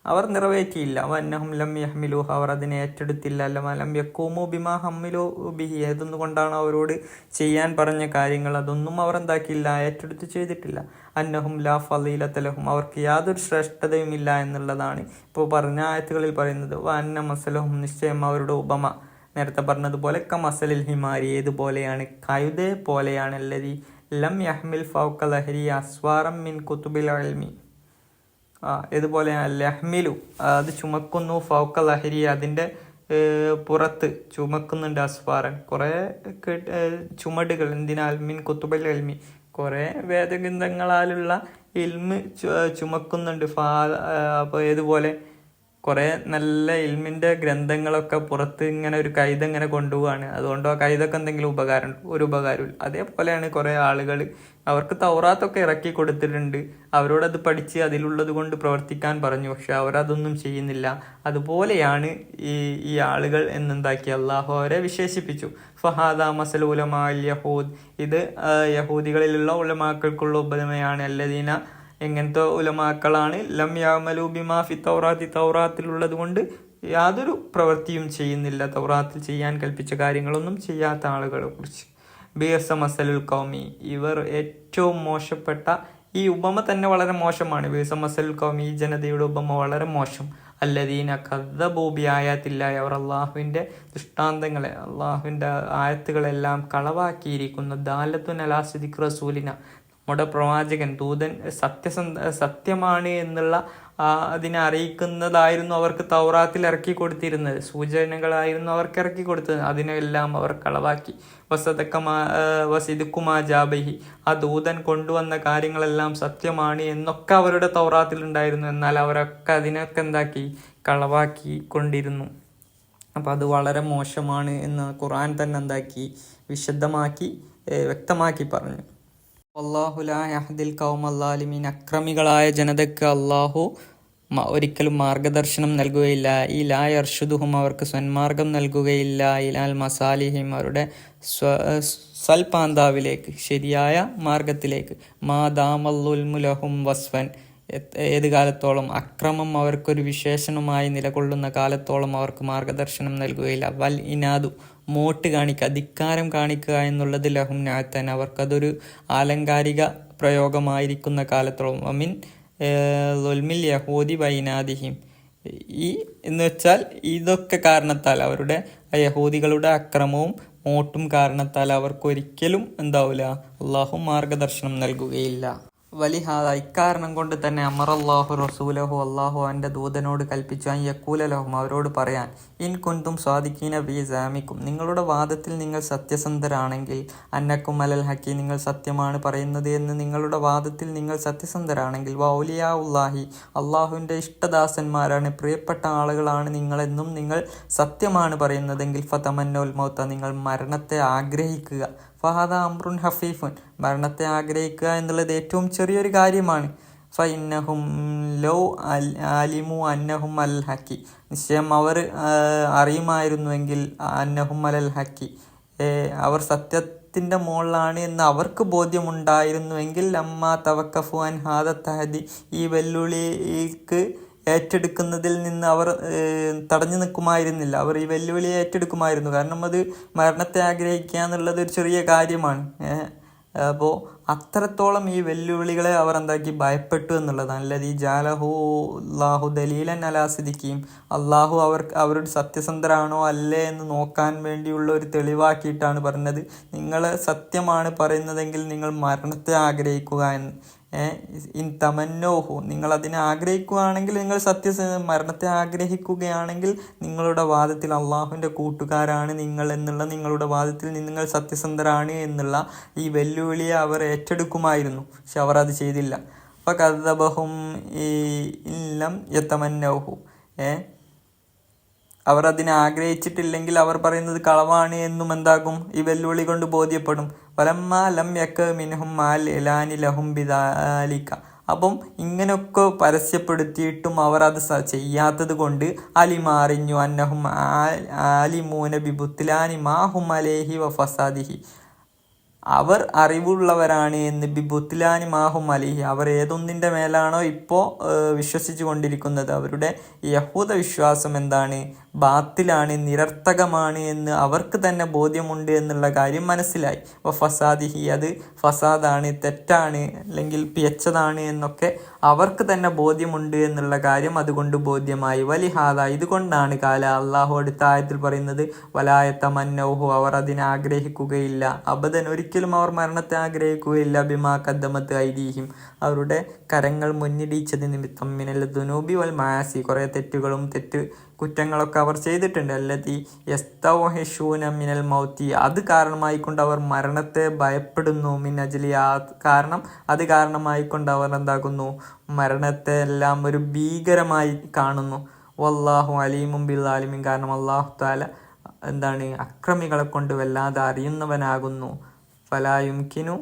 അവർ നിറവേറ്റിയില്ല. വന്നഹും ലം യഹ്മിലൂഹ അവർ അതിനെ ഏറ്റെടുത്തില്ല. ലം യക്കൂമു ബിമാ ഹമ്മിലു ബിഹി ഏതൊന്നുകൊണ്ടാണ് അവരോട് ചെയ്യാൻ പറഞ്ഞ കാര്യങ്ങൾ അതൊന്നും അവർ എന്താക്കിയില്ല, ഏറ്റെടുത്ത് ചെയ്തിട്ടില്ല. അന്നഹും ലാ ഫളീലത ലഹും അവർക്ക് യാതൊരു ശ്രേഷ്ഠതയുമില്ല എന്നുള്ളതാണ് ഇപ്പോൾ പറഞ്ഞ ആയത്തുകളിൽ പറയുന്നത്. അന്ന മസലഹും നിശ്ചയം അവരുടെ ഉപമ നേരത്തെ പറഞ്ഞതുപോലെ കമസലിൽ ഹിമാരി ഏതുപോലെയാണ്, കഴുതയെ പോലെയാണ്. അല്ലദീ ലം യഹ്മിൽ ഫൗക ലഹരി അസ്വാറം മിൻ കുതുബിൽ ഇൽമി ഇതുപോലെ ലഹ്മിലു അത് ചുമക്കുന്നു, ഫൗക ലഹരി അതിൻ്റെ പുറത്ത് ചുമക്കുന്നുണ്ട്, അസ്വാറൻ കുറേ ചുമടുകൾ, എന്തിനാൽ മിൻ കുതുബിൽ ഇൽമി കുറേ വേദഗ്രന്ഥങ്ങളാലുള്ള ഇൽമ് ചുമക്കുന്നുണ്ട്. അപ്പോൾ ഏതുപോലെ കുറേ നല്ല ഇൽമിൻ്റെ ഗ്രന്ഥങ്ങളൊക്കെ പുറത്ത് ഇങ്ങനെ ഒരു കൈത ഇങ്ങനെ കൊണ്ടുപോവാണ്. അതുകൊണ്ട് ആ കൈതൊക്കെ എന്തെങ്കിലും ഉപകാരം, ഒരു ഉപകാരമില്ല. അതേപോലെയാണ് കുറേ ആളുകൾ അവർക്ക് തൗറാത്തൊക്കെ ഇറക്കി കൊടുത്തിട്ടുണ്ട്, അവരോടത് പഠിച്ച് അതിലുള്ളത് കൊണ്ട് പ്രവർത്തിക്കാൻ പറഞ്ഞു, പക്ഷെ അവരതൊന്നും ചെയ്യുന്നില്ല. അതുപോലെയാണ് ഈ ആളുകൾ എന്നെന്താക്കി അള്ളാഹു അവരെ വിശേഷിപ്പിച്ചു. ഫഹാദ മസൽ ഉലമാ യഹൂദ് ഇത് യഹൂദികളിലുള്ള ഉലമാക്കൾക്കുള്ള ഉപമയാണ്. അല്ലദീന എങ്ങനത്തെ ഉലമാക്കളാണ് ലം യഅമലു ബിമാ ഫി തൗറാത്തി തൗറാത്തിലുള്ളത് കൊണ്ട് യാതൊരു പ്രവൃത്തിയും ചെയ്യുന്നില്ല, തൗറാത്തിൽ ചെയ്യാൻ കൽപ്പിച്ച കാര്യങ്ങളൊന്നും ചെയ്യാത്ത ആളുകളെ കുറിച്ച്. ബിയസ മസലുൽ കൗമി ഇവർ ഏറ്റവും മോശപ്പെട്ട, ഈ ഉപമ തന്നെ വളരെ മോശമാണ്. ബിയസ മസലുൽ കൗമി ഈ ജനതയുടെ ഉപമ വളരെ മോശം. അല്ലദീന കദ്ദബൂ ബിആയാത്തില്ലാഹി അവർ അള്ളാഹുവിൻ്റെ ദൃഷ്ടാന്തങ്ങളെ അള്ളാഹുവിൻ്റെ ആയത്തുകളെല്ലാം കളവാക്കിയിരിക്കുന്ന. ദാലത്തുൻ അലാ സിദ്ഖി റസൂലിന നമ്മുടെ പ്രവാചകൻ ദൂതൻ സത്യമാണ് എന്നുള്ള അതിനെ അറിയിക്കുന്നതായിരുന്നു അവർക്ക് തൗറാത്തിൽ ഇറക്കി കൊടുത്തിരുന്നത്, സൂചനകളായിരുന്നു അവർക്ക് ഇറക്കി കൊടുത്തത്. അതിനെല്ലാം അവർ കളവാക്കി. വസിദുക്കുമാ ജാബഹി ആ ദൂതൻ കൊണ്ടുവന്ന കാര്യങ്ങളെല്ലാം സത്യമാണ് എന്നൊക്കെ അവരുടെ തൗറാത്തിൽ ഉണ്ടായിരുന്നു. എന്നാൽ അവരൊക്കെ അതിനൊക്കെ എന്താക്കി, കളവാക്കി കൊണ്ടിരുന്നു. അപ്പം അത് വളരെ മോശമാണ് എന്ന് ഖുർആൻ തന്നെ എന്താക്കി, വിശദമാക്കി വ്യക്തമാക്കി പറഞ്ഞു. അല്ലാഹു ലാ യഹ്ദിൽ ഖൗമൽ ളാലിമീൻ അക്രമികളായ ജനതയ്ക്ക് അള്ളാഹു ഒരിക്കലും മാർഗദർശനം നൽകുകയില്ല. ഈ ലാ യർഷുദുഹും അവർക്ക് സന്മാർഗം നൽകുകയില്ല. ഇലാൽ മസാലിഹിം അവരുടെ സൽപാന്താവിലേക്ക് ശരിയായ മാർഗത്തിലേക്ക്. മാ ദാമല്ലുൽമു ലഹും വസ്ഫൻ ഏത് കാലത്തോളം അക്രമം അവർക്കൊരു വിശേഷണമായി നിലകൊള്ളുന്ന കാലത്തോളം അവർക്ക് മാർഗദർശനം നൽകുകയില്ല. വൽ ഇനാദു മോട്ട് കാണിക്കുക, ധിക്കാരം കാണിക്കുക എന്നുള്ളത് ലഹും നാത്തൻ അവർക്കതൊരു ആലങ്കാരിക പ്രയോഗമായിരിക്കുന്ന കാലത്തോളം. അമിൻ ളുൽമിൽ യഹൂദി വൈനാദിഹിം ഈ എന്ന് വെച്ചാൽ ഇതൊക്കെ കാരണത്താൽ അവരുടെ യഹൂദികളുടെ അക്രമവും മോട്ടും കാരണത്താൽ അവർക്കൊരിക്കലും എന്താവില്ല, അള്ളാഹു മാർഗദർശനം നൽകുകയില്ല. വലിഹാദ ഇക്കാരണം കൊണ്ട് തന്നെ അമറല്ലാഹു റസൂലഹു അള്ളാഹു അവൻ്റെ ദൂതനോട് കൽപ്പിച്ചു അൻ യക്കൂലലഹും അവരോട് പറയാൻ ഇൻ കുന്തും സ്വാദിഖീന ബി സാമിക്കും നിങ്ങളുടെ വാദത്തിൽ നിങ്ങൾ സത്യസന്ധരാണെങ്കിൽ, അന്നക്കും അലൽ ഹക്കി നിങ്ങൾ സത്യമാണ് പറയുന്നത് എന്ന് നിങ്ങളുടെ വാദത്തിൽ നിങ്ങൾ സത്യസന്ധരാണെങ്കിൽ, വൗലിയാ ഉല്ലാഹി അള്ളാഹുവിൻ്റെ ഇഷ്ടദാസന്മാരാണ്, പ്രിയപ്പെട്ട ആളുകളാണ് നിങ്ങളെന്നും നിങ്ങൾ സത്യമാണ് പറയുന്നതെങ്കിൽ, ഫതമന്നോൽ മൗത്ത നിങ്ങൾ മരണത്തെ ആഗ്രഹിക്കുക. ഫഹദ അംറുൻ ഹഫീഫുൻ മരണത്തെ ആഗ്രഹിക്കുക എന്നുള്ളത് ഏറ്റവും ചെറിയൊരു കാര്യമാണ്. ഫഇന്നഹും ലൗ അലിമു അന്നഹും അൽ ഹക്കി നിശ്ചയം അവർ അറിയുമായിരുന്നുവെങ്കിൽ, അന്നഹും അലൽ ഹക്കി അവർ സത്യത്തിൻ്റെ മുകളിലാണ് എന്ന് അവർക്ക് ബോധ്യമുണ്ടായിരുന്നുവെങ്കിൽ, അമ്മാ തവക്കഫു അൻ ഹാദ തഹദി ഈ വെല്ലുവിളിക്ക് ഏറ്റെടുക്കുന്നതിൽ നിന്ന് അവർ തടഞ്ഞു നിൽക്കുമായിരുന്നില്ല. അവർ ഈ വെല്ലുവിളിയെ ഏറ്റെടുക്കുമായിരുന്നു. കാരണം അത് മരണത്തെ ആഗ്രഹിക്കുക എന്നുള്ളത് ഒരു ചെറിയ കാര്യമാണ്. അപ്പോൾ അത്രത്തോളം ഈ വെല്ലുവിളികളെ അവർ എന്താക്കി ഭയപ്പെട്ടു എന്നുള്ളതാണ്. അല്ലദീ ജാലഹു അല്ലാഹു ദലീലൻ അലാ സിദ്ഖിഹിം അള്ളാഹു അവരുടെ സത്യസന്ധരാണോ അല്ലേ എന്ന് നോക്കാൻ വേണ്ടിയുള്ള ഒരു തെളിവാക്കിയിട്ടാണ് പറഞ്ഞത്, നിങ്ങൾ സത്യമാണ് പറയുന്നതെങ്കിൽ നിങ്ങൾ മരണത്തെ ആഗ്രഹിക്കുക എന്ന്. ഇൻ തമന്നോഹു നിങ്ങൾ അതിനെ ആഗ്രഹിക്കുകയാണെങ്കിൽ, നിങ്ങൾ മരണത്തെ ആഗ്രഹിക്കുകയാണെങ്കിൽ നിങ്ങളുടെ വാദത്തിൽ അള്ളാഹുവിൻ്റെ കൂട്ടുകാരാണ് നിങ്ങൾ എന്നുള്ള നിങ്ങളുടെ വാദത്തിൽ നിങ്ങൾ സത്യസന്ധരാണ് എന്നുള്ള ഈ വെല്ലുവിളിയെ അവർ ഏറ്റെടുക്കുമായിരുന്നു. പക്ഷെ അവർ അത് ചെയ്തില്ല. ഫകദ്ദബഹും ഇല്ലം യതമന്നൗഹു. അവർ അതിനെ ആഗ്രഹിച്ചിട്ടില്ലെങ്കിൽ അവർ പറയുന്നത് കളവാണ് എന്നും എന്താകും ഈ വെല്ലുവിളി കൊണ്ട് ബോധ്യപ്പെടും. വലമ്മാ ലം യക മിൻഹും മാൽ ഇലാനി ലഹും ബിദാലിക. അപ്പം ഇങ്ങനെയൊക്കെ പരസ്യപ്പെടുത്തിയിട്ടും അവർ അത് ചെയ്യാത്തത് കൊണ്ട് അലിമാറിഞ്ഞു അന്നഹും ആലിമൂന ബിബുത്ലാനി മാഹും അലേഹി വ ഫസാദിഹി. അവർ അറിവുള്ളവരാണ് എന്ന് ബിബുത്ലാനി മാഹും അലിഹി. അവർ ഏതൊന്നിൻ്റെ മേലാണോ ഇപ്പോൾ വിശ്വസിച്ചു കൊണ്ടിരിക്കുന്നത്, അവരുടെ യഹൂദ വിശ്വാസം എന്താണ്, ബാത്തിലാണ്, നിരർത്ഥകമാണ് എന്ന് അവർക്ക് തന്നെ ബോധ്യമുണ്ട് എന്നുള്ള കാര്യം മനസ്സിലായി. അപ്പോൾ ഫസാദിഹി, അത് ഫസാദാണ്, തെറ്റാണ്, അല്ലെങ്കിൽ പിയച്ചതാണ് എന്നൊക്കെ അവർക്ക് തന്നെ ബോധ്യമുണ്ട് എന്നുള്ള കാര്യം അതുകൊണ്ട് ബോധ്യമായി. വലിഹാദ, ഇതുകൊണ്ടാണ് കാല അള്ളാഹു അടുത്ത ആയത്തിൽ പറയുന്നത് വലായത്തമന്നൗഹു, അവർ അതിനെ ആഗ്രഹിക്കുകയില്ല. അബദൻ, ഒരിക്കലും അവർ മരണത്തെ ആഗ്രഹിക്കുകയില്ല. ബിമാ കദ്ദമത്ത് ഐദീഹിം, അവരുടെ കരങ്ങൾ മുന്നിടിച്ചത് നിമിത്തം, മിനൽ ദുനൂബി വൽ മാസി, കുറേ തെറ്റുകളും കുറ്റങ്ങളൊക്കെ അവർ ചെയ്തിട്ടുണ്ട്. അല്ലതി യസ്തൗഹിഷൂന മിനൽ മൗത്തി, അത് കാരണമായിക്കൊണ്ട് അവർ മരണത്തെ ഭയപ്പെടുന്നു. മിൻ അജ്ലി, കാരണം അത് കാരണമായിക്കൊണ്ട് അവർ എന്താകുന്നു, മരണത്തെ എല്ലാം ഒരു ഭീകരമായി കാണുന്നു. വല്ലാഹു അലീമും ബിൽ ആലിമീൻ, കാരണം അല്ലാഹു തആല എന്താണ്, അക്രമികളെ കൊണ്ട് വല്ലാതെ അറിയുന്നവനാകുന്നു. ഫലായുംകിനു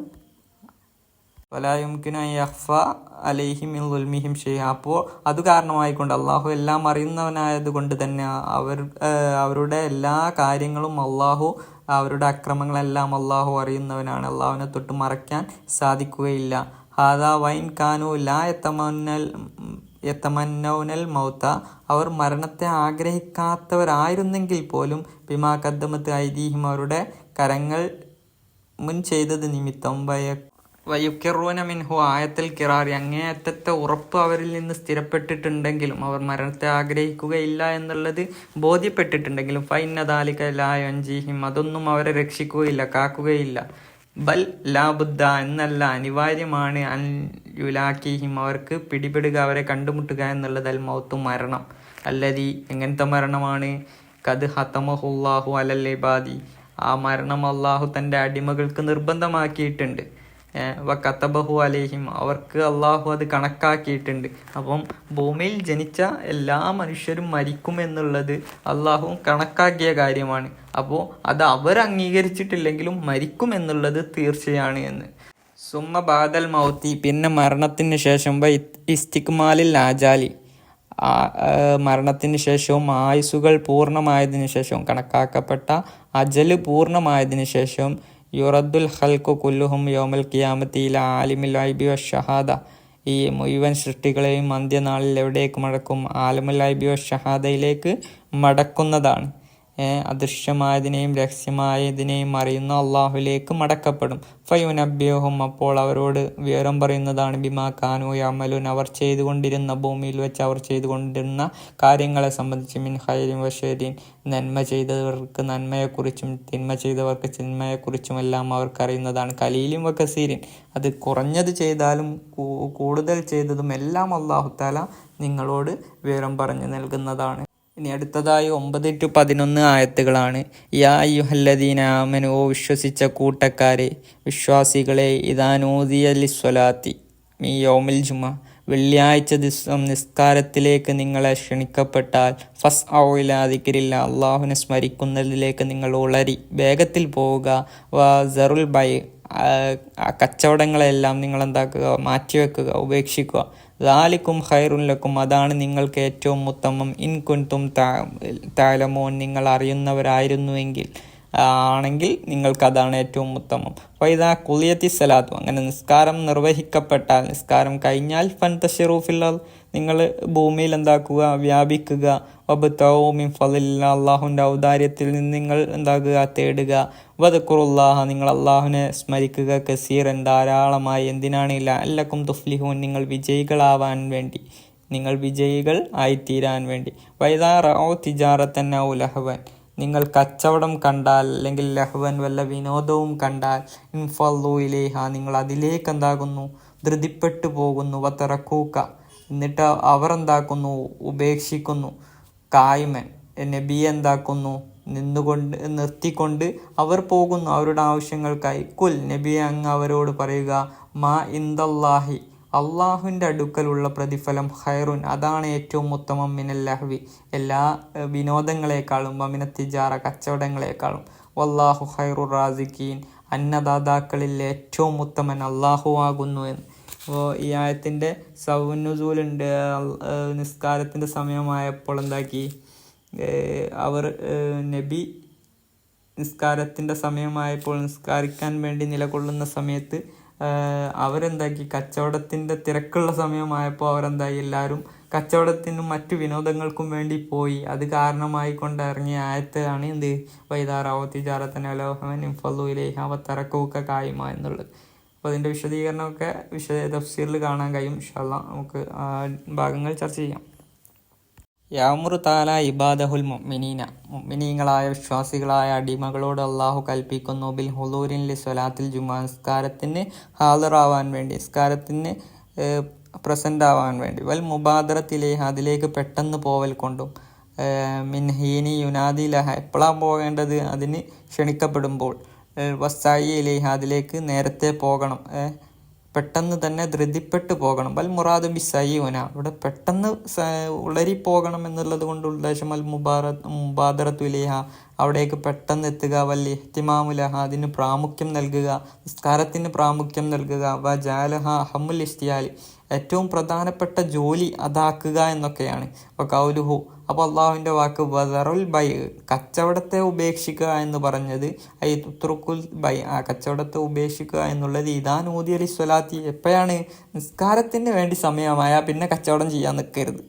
യഖ്ഫ അലൈഹി മിൻ ദുൽമിഹിം ഷൈഅ. അപ്പോൾ അത് കാരണമായിക്കൊണ്ട് അള്ളാഹു എല്ലാം അറിയുന്നവനായത് കൊണ്ട് തന്നെ അവരുടെ എല്ലാ കാര്യങ്ങളും അള്ളാഹു, അവരുടെ അക്രമങ്ങളെല്ലാം അള്ളാഹു അറിയുന്നവനാണ്. അള്ളാഹുവിനെ തൊട്ട് മറയ്ക്കാൻ സാധിക്കുകയില്ല. ഹാദാ വൈൻ കാനു ലാ യതമന്നൗനൽ മൗത, അവർ മരണത്തെ ആഗ്രഹിക്കാത്തവരായിരുന്നെങ്കിൽ പോലും ബിമാ ഖദ്ദമത്ത് ഐദീഹിം, അവരുടെ കരങ്ങൾ മുൻ ചെയ്തത് നിമിത്തം, വയുക്കിറൂന മിൻഹു ആയത്തിൽ കിറാറി, അങ്ങേയറ്റത്തെ ഉറപ്പ് അവരിൽ നിന്ന് സ്ഥിരപ്പെട്ടിട്ടുണ്ടെങ്കിലും, അവർ മരണത്തെ ആഗ്രഹിക്കുകയില്ല എന്നുള്ളത് ബോധ്യപ്പെട്ടിട്ടുണ്ടെങ്കിലും, ഫൈനദാലിക ലാ യൻജീഹിം, അതൊന്നും അവരെ രക്ഷിക്കുകയില്ല, കാക്കുകയില്ല. ബൽ ലാബുദ്ദ, എന്നല്ല അനിവാര്യമാണ്, അൻ യുലാക്കിഹിം, അവർക്ക് പിടിപെടുക, അവരെ കണ്ടുമുട്ടുക എന്നുള്ളത്, അൽ മൗത്തു, മരണം. അല്ലതി, എങ്ങനത്തെ മരണമാണ്, കത് ഹതമഹുല്ലാഹു അലൽ ഇബാദി, ആ മരണം അള്ളാഹു തൻ്റെ അടിമകൾക്ക് നിർബന്ധമാക്കിയിട്ടുണ്ട്. വകതബഹു അലൈഹിം, അവർക്ക് അള്ളാഹു അത് കണക്കാക്കിയിട്ടുണ്ട്. അപ്പം ഭൂമിയിൽ ജനിച്ച എല്ലാ മനുഷ്യരും മരിക്കും എന്നുള്ളത് അള്ളാഹു കണക്കാക്കിയ കാര്യമാണ്. അപ്പോൾ അത് അവർ അംഗീകരിച്ചിട്ടില്ലെങ്കിലും മരിക്കും എന്നുള്ളത് തീർച്ചയാണ് എന്ന്. സുമ്മ ബാദൽ മൗത്തി, പിന്നെ മരണത്തിന് ശേഷം ഇസ്തിക്മാലിൽ ആജാലി, മരണത്തിന് ശേഷവും ആയുസുകൾ പൂർണ്ണമായതിനു ശേഷവും, കണക്കാക്കപ്പെട്ട അജല് പൂർണ്ണമായതിനു ശേഷം, യുറദ്ദുൽ ഖൽഖു കുല്ലുഹും യൗമൽ ഖിയാമത്തി ഇലാ ആലിമിൽ ഗൈബി വശഹാദ, ഈ മുഴുവൻ സൃഷ്ടികളെയും അന്ത്യനാളിൽ എവിടേക്ക് മടക്കും, ആലിമുൽ ഗൈബി വശഹാദയിലേക്ക് മടക്കുന്നതാണ്. അദൃശ്യമായതിനെയും രഹസ്യമായതിനെയും അറിയുന്ന അള്ളാഹുലേക്ക് മടക്കപ്പെടും. ഫയുനബ്ബിഹും, അപ്പോൾ അവരോട് വിവരം പറയുന്നതാണ്, ബിമാ കാനൂ യഅമലൂൻ, അവർ ചെയ്തുകൊണ്ടിരുന്ന, ഭൂമിയിൽ വെച്ച് അവർ ചെയ്തുകൊണ്ടിരുന്ന കാര്യങ്ങളെ സംബന്ധിച്ച്, മിൻ ഖൈരിൻ വശരീൻ, നന്മ ചെയ്തവർക്ക് നന്മയെക്കുറിച്ചും തിന്മ ചെയ്തവർക്ക് തിന്മയെക്കുറിച്ചും എല്ലാം അവർക്കറിയുന്നതാണ്. കലീലിൻ വ കസീരിൻ, അത് കുറഞ്ഞത് ചെയ്താലും കൂടുതൽ ചെയ്തതും എല്ലാം അല്ലാഹു തആല നിങ്ങളോട് വിവരം പറഞ്ഞു നൽകുന്നതാണ്. ഇനി അടുത്തതായി 9 to 11 ആയത്തുകളാണ്. യാ അയ്യുഹല്ലദീന ആമനു, ഓ വിശ്വസിച്ച കൂട്ടക്കാരെ, വിശ്വാസികളെ, ഇദാ നൂദിയ ലിസ്വലാത്തി മീ യൗമിൽ ജുമ, വെള്ളിയാഴ്ച ദിവസം നിസ്കാരത്തിലേക്ക് നിങ്ങളെ ക്ഷണിക്കപ്പെട്ടാൽ, ഫസ് ഔ ഇലാ ദിക്രില്ല, അള്ളാഹുവിനെ സ്മരിക്കുന്നതിലേക്ക് നിങ്ങൾ ഉളരി വേഗത്തിൽ പോവുക. വ സറുൽ ബൈ, കച്ചവടങ്ങളെല്ലാം നിങ്ങൾ എന്താക്കുക, മാറ്റിവെക്കുക, ഉപേക്ഷിക്കുക. ദാലിക്കും ഖൈറുൻ ലക്കും, അതാണ് നിങ്ങൾക്ക് ഏറ്റവും ഉത്തമം. ഇൻ കുൻതും തഅലമൂൻ, നിങ്ങൾ അറിയുന്നവരായിരുന്നുവെങ്കിൽ ആണെങ്കിൽ നിങ്ങൾക്കതാണ് ഏറ്റവും ഉത്തമം. ഫൈദാ ഖുളിയത്തി സ്വലാത്തു, അങ്ങനെ നിസ്കാരം നിർവഹിക്കപ്പെട്ടാൽ, നിസ്കാരം കഴിഞ്ഞാൽ, ഫൻതശിറു ഫിൽ അർദ്, നിങ്ങൾ ഭൂമിയിൽ എന്താക്കുക, വ്യാപിക്കുക. വബ്തഗൂ മിൻ ഫളില്ലാഹ്, അള്ളാഹുവിൻ്റെ ഔദാര്യത്തിൽ നിന്ന് നിങ്ങൾ എന്താക്കുക, തേടുക. വദ്കുറുല്ലാഹ, നിങ്ങൾ അള്ളാഹുവിനെ സ്മരിക്കുക. കസീറൻ, ധാരാളമായി. എന്തിനാണ്? ലഅല്ലക്കും തുഫ്ലിഹൂൻ, നിങ്ങൾ വിജയികളാവാൻ വേണ്ടി, നിങ്ങൾ വിജയികൾ ആയിത്തീരാൻ വേണ്ടി. വൈദാ റഔ തിജാറത്തൻ ഔ ലഹവൻ, നിങ്ങൾ കച്ചവടം കണ്ടാൽ, അല്ലെങ്കിൽ ലഹ്വൻ, വല്ല വിനോദവും കണ്ടാൽ, ഇൻഫളു ഇലൈഹ, നിങ്ങൾ അതിലേക്ക് എന്താകുന്നു, ധൃതിപ്പെട്ടു പോകുന്നു. വതറക്കൂക, എന്നിട്ട് അവർ എന്താക്കുന്നു, ഉപേക്ഷിക്കുന്നു. കായ്മൻ, നബിയെ എന്താക്കുന്നു, നിർത്തിക്കൊണ്ട് അവർ പോകുന്നു അവരുടെ ആവശ്യങ്ങൾക്കായി. കുൽ, നബിയെ അങ്ങ് അവരോട് പറയുക, മാ ഇൻദല്ലാഹി, അള്ളാഹുവിൻ്റെ അടുക്കലുള്ള പ്രതിഫലം ഖൈറുൻ, അതാണ് ഏറ്റവും ഉത്തമം, മിനൽ ലഹ്വി, എല്ലാ വിനോദങ്ങളെക്കാളും, വമിന തിജാറ, കച്ചവടങ്ങളെക്കാളും, വല്ലാഹു ഖൈറുർ റാസിഖീൻ, അന്നദാതാക്കളിൽ ഏറ്റവും ഉത്തമൻ അള്ളാഹു ആകുന്നു എന്ന്. അപ്പോൾ ഈ ആയത്തിൻ്റെ സൗനുസൂലുണ്ട്. നിസ്കാരത്തിൻ്റെ സമയമായപ്പോൾ എന്താക്കി അവർ നബി നിസ്കാരത്തിൻ്റെ സമയമായപ്പോൾ നിസ്കാരിക്കാൻ വേണ്ടി നിലകൊള്ളുന്ന സമയത്ത് അവരെന്താക്കി, കച്ചവടത്തിൻ്റെ തിരക്കുള്ള സമയമായപ്പോൾ അവരെന്തായി, എല്ലാവരും കച്ചവടത്തിനും മറ്റു വിനോദങ്ങൾക്കും വേണ്ടി പോയി. അത് കാരണമായി കൊണ്ട് ഇറങ്ങിയ ആയത്താണ് എന്ത്, വൈദാറാവോ തിജാറത്തനലോഹമൻ ഫലുയിലേഹ വത്തറക്കൂക്ക കായ്മ എന്നുള്ളത്. അപ്പോൾ അതിൻ്റെ വിശദീകരണമൊക്കെ തഫ്സീറിൽ കാണാൻ കഴിയും. ഇൻഷാ അല്ലാഹ് നമുക്ക് ഭാഗങ്ങൾ ചർച്ച ചെയ്യാം. യാമുറു താല ഇബാദഹുൽ മുഅ്മിനീന, മുഅ്മിനീങ്ങളായ വിശ്വാസികളായ അടിമകളോട് അള്ളാഹു കൽപ്പിക്കുന്നു, ബിൽ ഹുദൂരിൻ ലി സ്വലാത്തിൽ ജുമാ, നിസ്കാരത്തിന് ഹാജറാവാൻ വേണ്ടി, നിസ്കാരത്തിന് പ്രസൻ്റ് ആവാൻ വേണ്ടി, വൽ മുബാദറത്തിലേഹ, അതിലേക്ക് പെട്ടെന്ന് പോവൽ കൊണ്ടും, മിൻ ഹീനി യുനാദി ലഹ, എപ്പോഴാണ് പോകേണ്ടത്, അതിന് ക്ഷണിക്കപ്പെടുമ്പോൾ, വസ്സായി ഇലേഹ, അതിലേക്ക് നേരത്തെ പോകണം, പെട്ടെന്ന് തന്നെ ധൃതിപ്പെട്ട് പോകണം. വൽ മുറാദ് ബി സയ്യുന, ഇവിടെ പെട്ടെന്ന് ഉളരിപ്പോകണം എന്നുള്ളത് കൊണ്ട് ഉദ്ദേശം അൽ മുബാദറത്തുലേഹ, അവിടേക്ക് പെട്ടെന്ന് എത്തുക. വൽ ഇഹ്തിമാമുലഹ, അതിന് പ്രാമുഖ്യം നൽകുക, നിസ്കാരത്തിന് പ്രാമുഖ്യം നൽകുക. വ ജാലഹ അഹമ്മുൽ ഇസ്തിയാലി, ഏറ്റവും പ്രധാനപ്പെട്ട ജോലി അതാക്കുക എന്നൊക്കെയാണ്. അപ്പോൾ കൗലുഹു, അപ്പോൾ അള്ളാഹുവിൻ്റെ വാക്ക് വദറുൽ ബൈ, കച്ചവടത്തെ ഉപേക്ഷിക്കുക എന്ന് പറഞ്ഞത്, ഐ തുത്രുക്കുൽ ബൈ, ആ കച്ചവടത്തെ ഉപേക്ഷിക്കുക എന്നുള്ളത്, ഇദാനൂദി അലി സ്വലാത്തി, എപ്പോഴാണ്, നിസ്കാരത്തിന് വേണ്ടി സമയമായ പിന്നെ കച്ചവടം ചെയ്യാൻ നിൽക്കരുത്.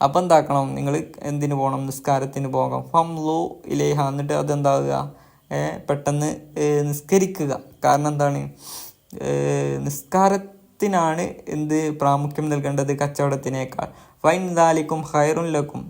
അപ്പം എന്താക്കണം, നിങ്ങൾ എന്തിനു പോകണം, നിസ്കാരത്തിന് പോകാം. ഫംലു ഇലേഹ, എന്നിട്ട് അതെന്താവുക, പെട്ടെന്ന് നിസ്കരിക്കുക. കാരണം എന്താണ്, നിസ്കാരത്തിനാണ് എന്ത് പ്രാമുഖ്യം നൽകേണ്ടത് കച്ചവടത്തിനേക്കാൾ. ഫൈൻ ദാലിക്കും ഖൈറുൻ ലക്കും,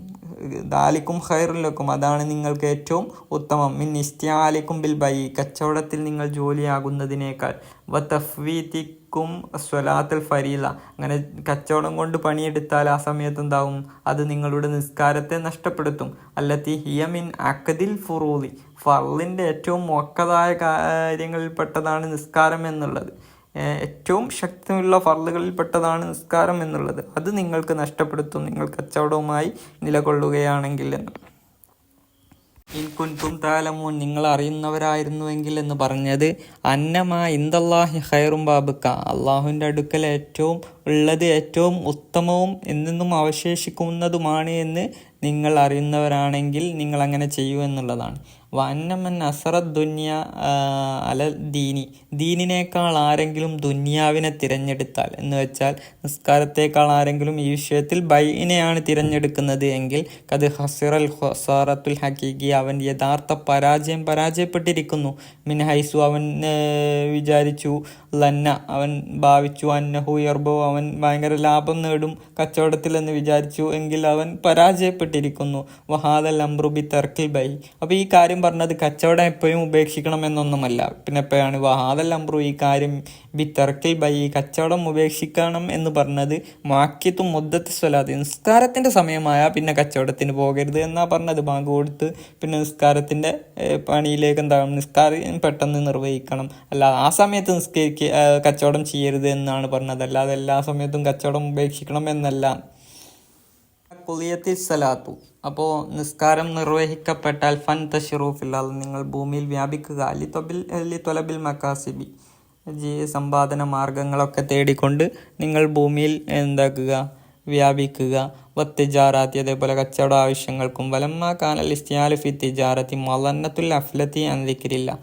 ദാലിക്കും ഖൈറുൻ ലക്കും, അതാണ് നിങ്ങൾക്ക് ഏറ്റവും ഉത്തമം, മിൻ ഇസ്തിആലിക്കും ബിൽ ബൈ, കച്ചവടത്തിൽ നിങ്ങൾ ജോലിയാകുന്നതിനേക്കാൾ, വ തഫ്വീതിക്കും സ്വലാത്തുൽ ഫരീല, അങ്ങനെ കച്ചവടം കൊണ്ട് പണിയെടുത്താൽ ആ സമയത്ത് എന്താവും, അത് നിങ്ങളുടെ നിസ്കാരത്തെ നഷ്ടപ്പെടുത്തും. അല്ലത്തി ഹിയ മിൻ അഖദിൽ ഫുറൂദി, ഫർളിൻ്റെ ഏറ്റവും മൊക്കതായ കാര്യങ്ങളിൽപ്പെട്ടതാണ് നിസ്കാരം എന്നുള്ളത്, ഏറ്റവും ശക്തിയുള്ള ഫർളുകളിൽപ്പെട്ടതാണ് നിസ്കാരം എന്നുള്ളത്, അത് നിങ്ങൾക്ക് നഷ്ടപ്പെടുത്തും നിങ്ങൾ കച്ചവടവുമായി നിലകൊള്ളുകയാണെങ്കിൽ എന്ന്. ഇൻ കുൻതും തഅലമൂൻ, നിങ്ങൾ അറിയുന്നവരായിരുന്നുവെങ്കിൽ എന്ന് പറഞ്ഞത്, അന്നമാ ഇൻദല്ലാഹി ഖൈറും ബാബുക്ക, അള്ളാഹുവിൻ്റെ അടുക്കൽ ഏറ്റവും ഉള്ളത് ഏറ്റവും ഉത്തമവും എന്നെന്നും അവശേഷിക്കുന്നതുമാണ് എന്ന് നിങ്ങൾ അറിയുന്നവരാണെങ്കിൽ നിങ്ങൾ അങ്ങനെ ചെയ്യൂ എന്നുള്ളതാണ്. വന്നമൻ അസറത് ദുന്യ അല ദീനി, ദീനിനേക്കാൾ ആരെങ്കിലും ദുന്യാവിനെ തിരഞ്ഞെടുത്താൽ, എന്ന് വെച്ചാൽ നിസ്കാരത്തേക്കാൾ ആരെങ്കിലും ഈ വിഷയത്തിൽ ബൈനെയാണ് തിരഞ്ഞെടുക്കുന്നത് എങ്കിൽ, കത് ഹസിറൽ ഖസാറത്തുൽ ഹഖീഖി, അവൻ യഥാർത്ഥ പരാജയപ്പെട്ടിരിക്കുന്നു. മിൻ ഹൈസു, അവൻ വിചാരിച്ചു, ലന്ന, അവൻ ഭാവിച്ചു, അന്നഹു യർബോ, അവൻ ഭയങ്കര ലാഭം നേടും കച്ചവടത്തിൽ എന്ന് വിചാരിച്ചു എങ്കിൽ അവൻ പരാജയപ്പെട്ടിരിക്കുന്നു. വഹാദൽ അംറുബി തർക്കിൽ ബൈ, അപ്പോൾ ഈ കാര്യം പറഞ്ഞത് കച്ചവടം എപ്പോഴും ഉപേക്ഷിക്കണം എന്നൊന്നുമല്ല, പിന്നെ എപ്പോഴാണ് വഹാദൽ അംറു, ഈ കാര്യം ബി തർക്കിൽ ബൈ, കച്ചവടം ഉപേക്ഷിക്കണം എന്ന് പറഞ്ഞത്, മാക്കിത്തും മുദ്ദത്ത് സ്വലാത്ത്, നിസ്കാരത്തിൻ്റെ സമയമായ പിന്നെ കച്ചവടത്തിന് പോകരുത് എന്നാ പറഞ്ഞത്. ബാങ്ക് കൊടുത്ത് പിന്നെ നിസ്കാരത്തിൻ്റെ പണിയിലേക്ക് എന്താകും, നിസ്കാരം പെട്ടെന്ന് നിർവഹിക്കണം, അല്ല ആ സമയത്ത് കച്ചവടം ചെയ്യരുത് എന്നാണ് പറഞ്ഞത്, അല്ലാതെ എല്ലാ സമയത്തും കച്ചവടം ഉപേക്ഷിക്കണം എന്നല്ല. ഖുളിയത്തിൽ സലാത്തു, അപ്പോൾ നിസ്കാരം നിർവഹിക്കപ്പെട്ടാൽ ഫൻ തശിറു ഫിൽ അർള്, നിങ്ങൾ ഭൂമിയിൽ വ്യാപിക്കുക, ലി തൊലബിൽ മക്കാസിബി, സമ്പാദന മാർഗങ്ങളൊക്കെ തേടിക്കൊണ്ട് നിങ്ങൾ ഭൂമിയിൽ എന്താക്കുക, വ്യാപിക്കുക. വത്തിജാറാത്തി, അതേപോലെ കച്ചവട ആവശ്യങ്ങൾക്കും. വലമ്മ കാനൽ ഇസ്തിയാലു ഫി തിജാറത്തി മലന്നത്തുൽ അഫ്ലത്തി അന്തിക്കില്ല,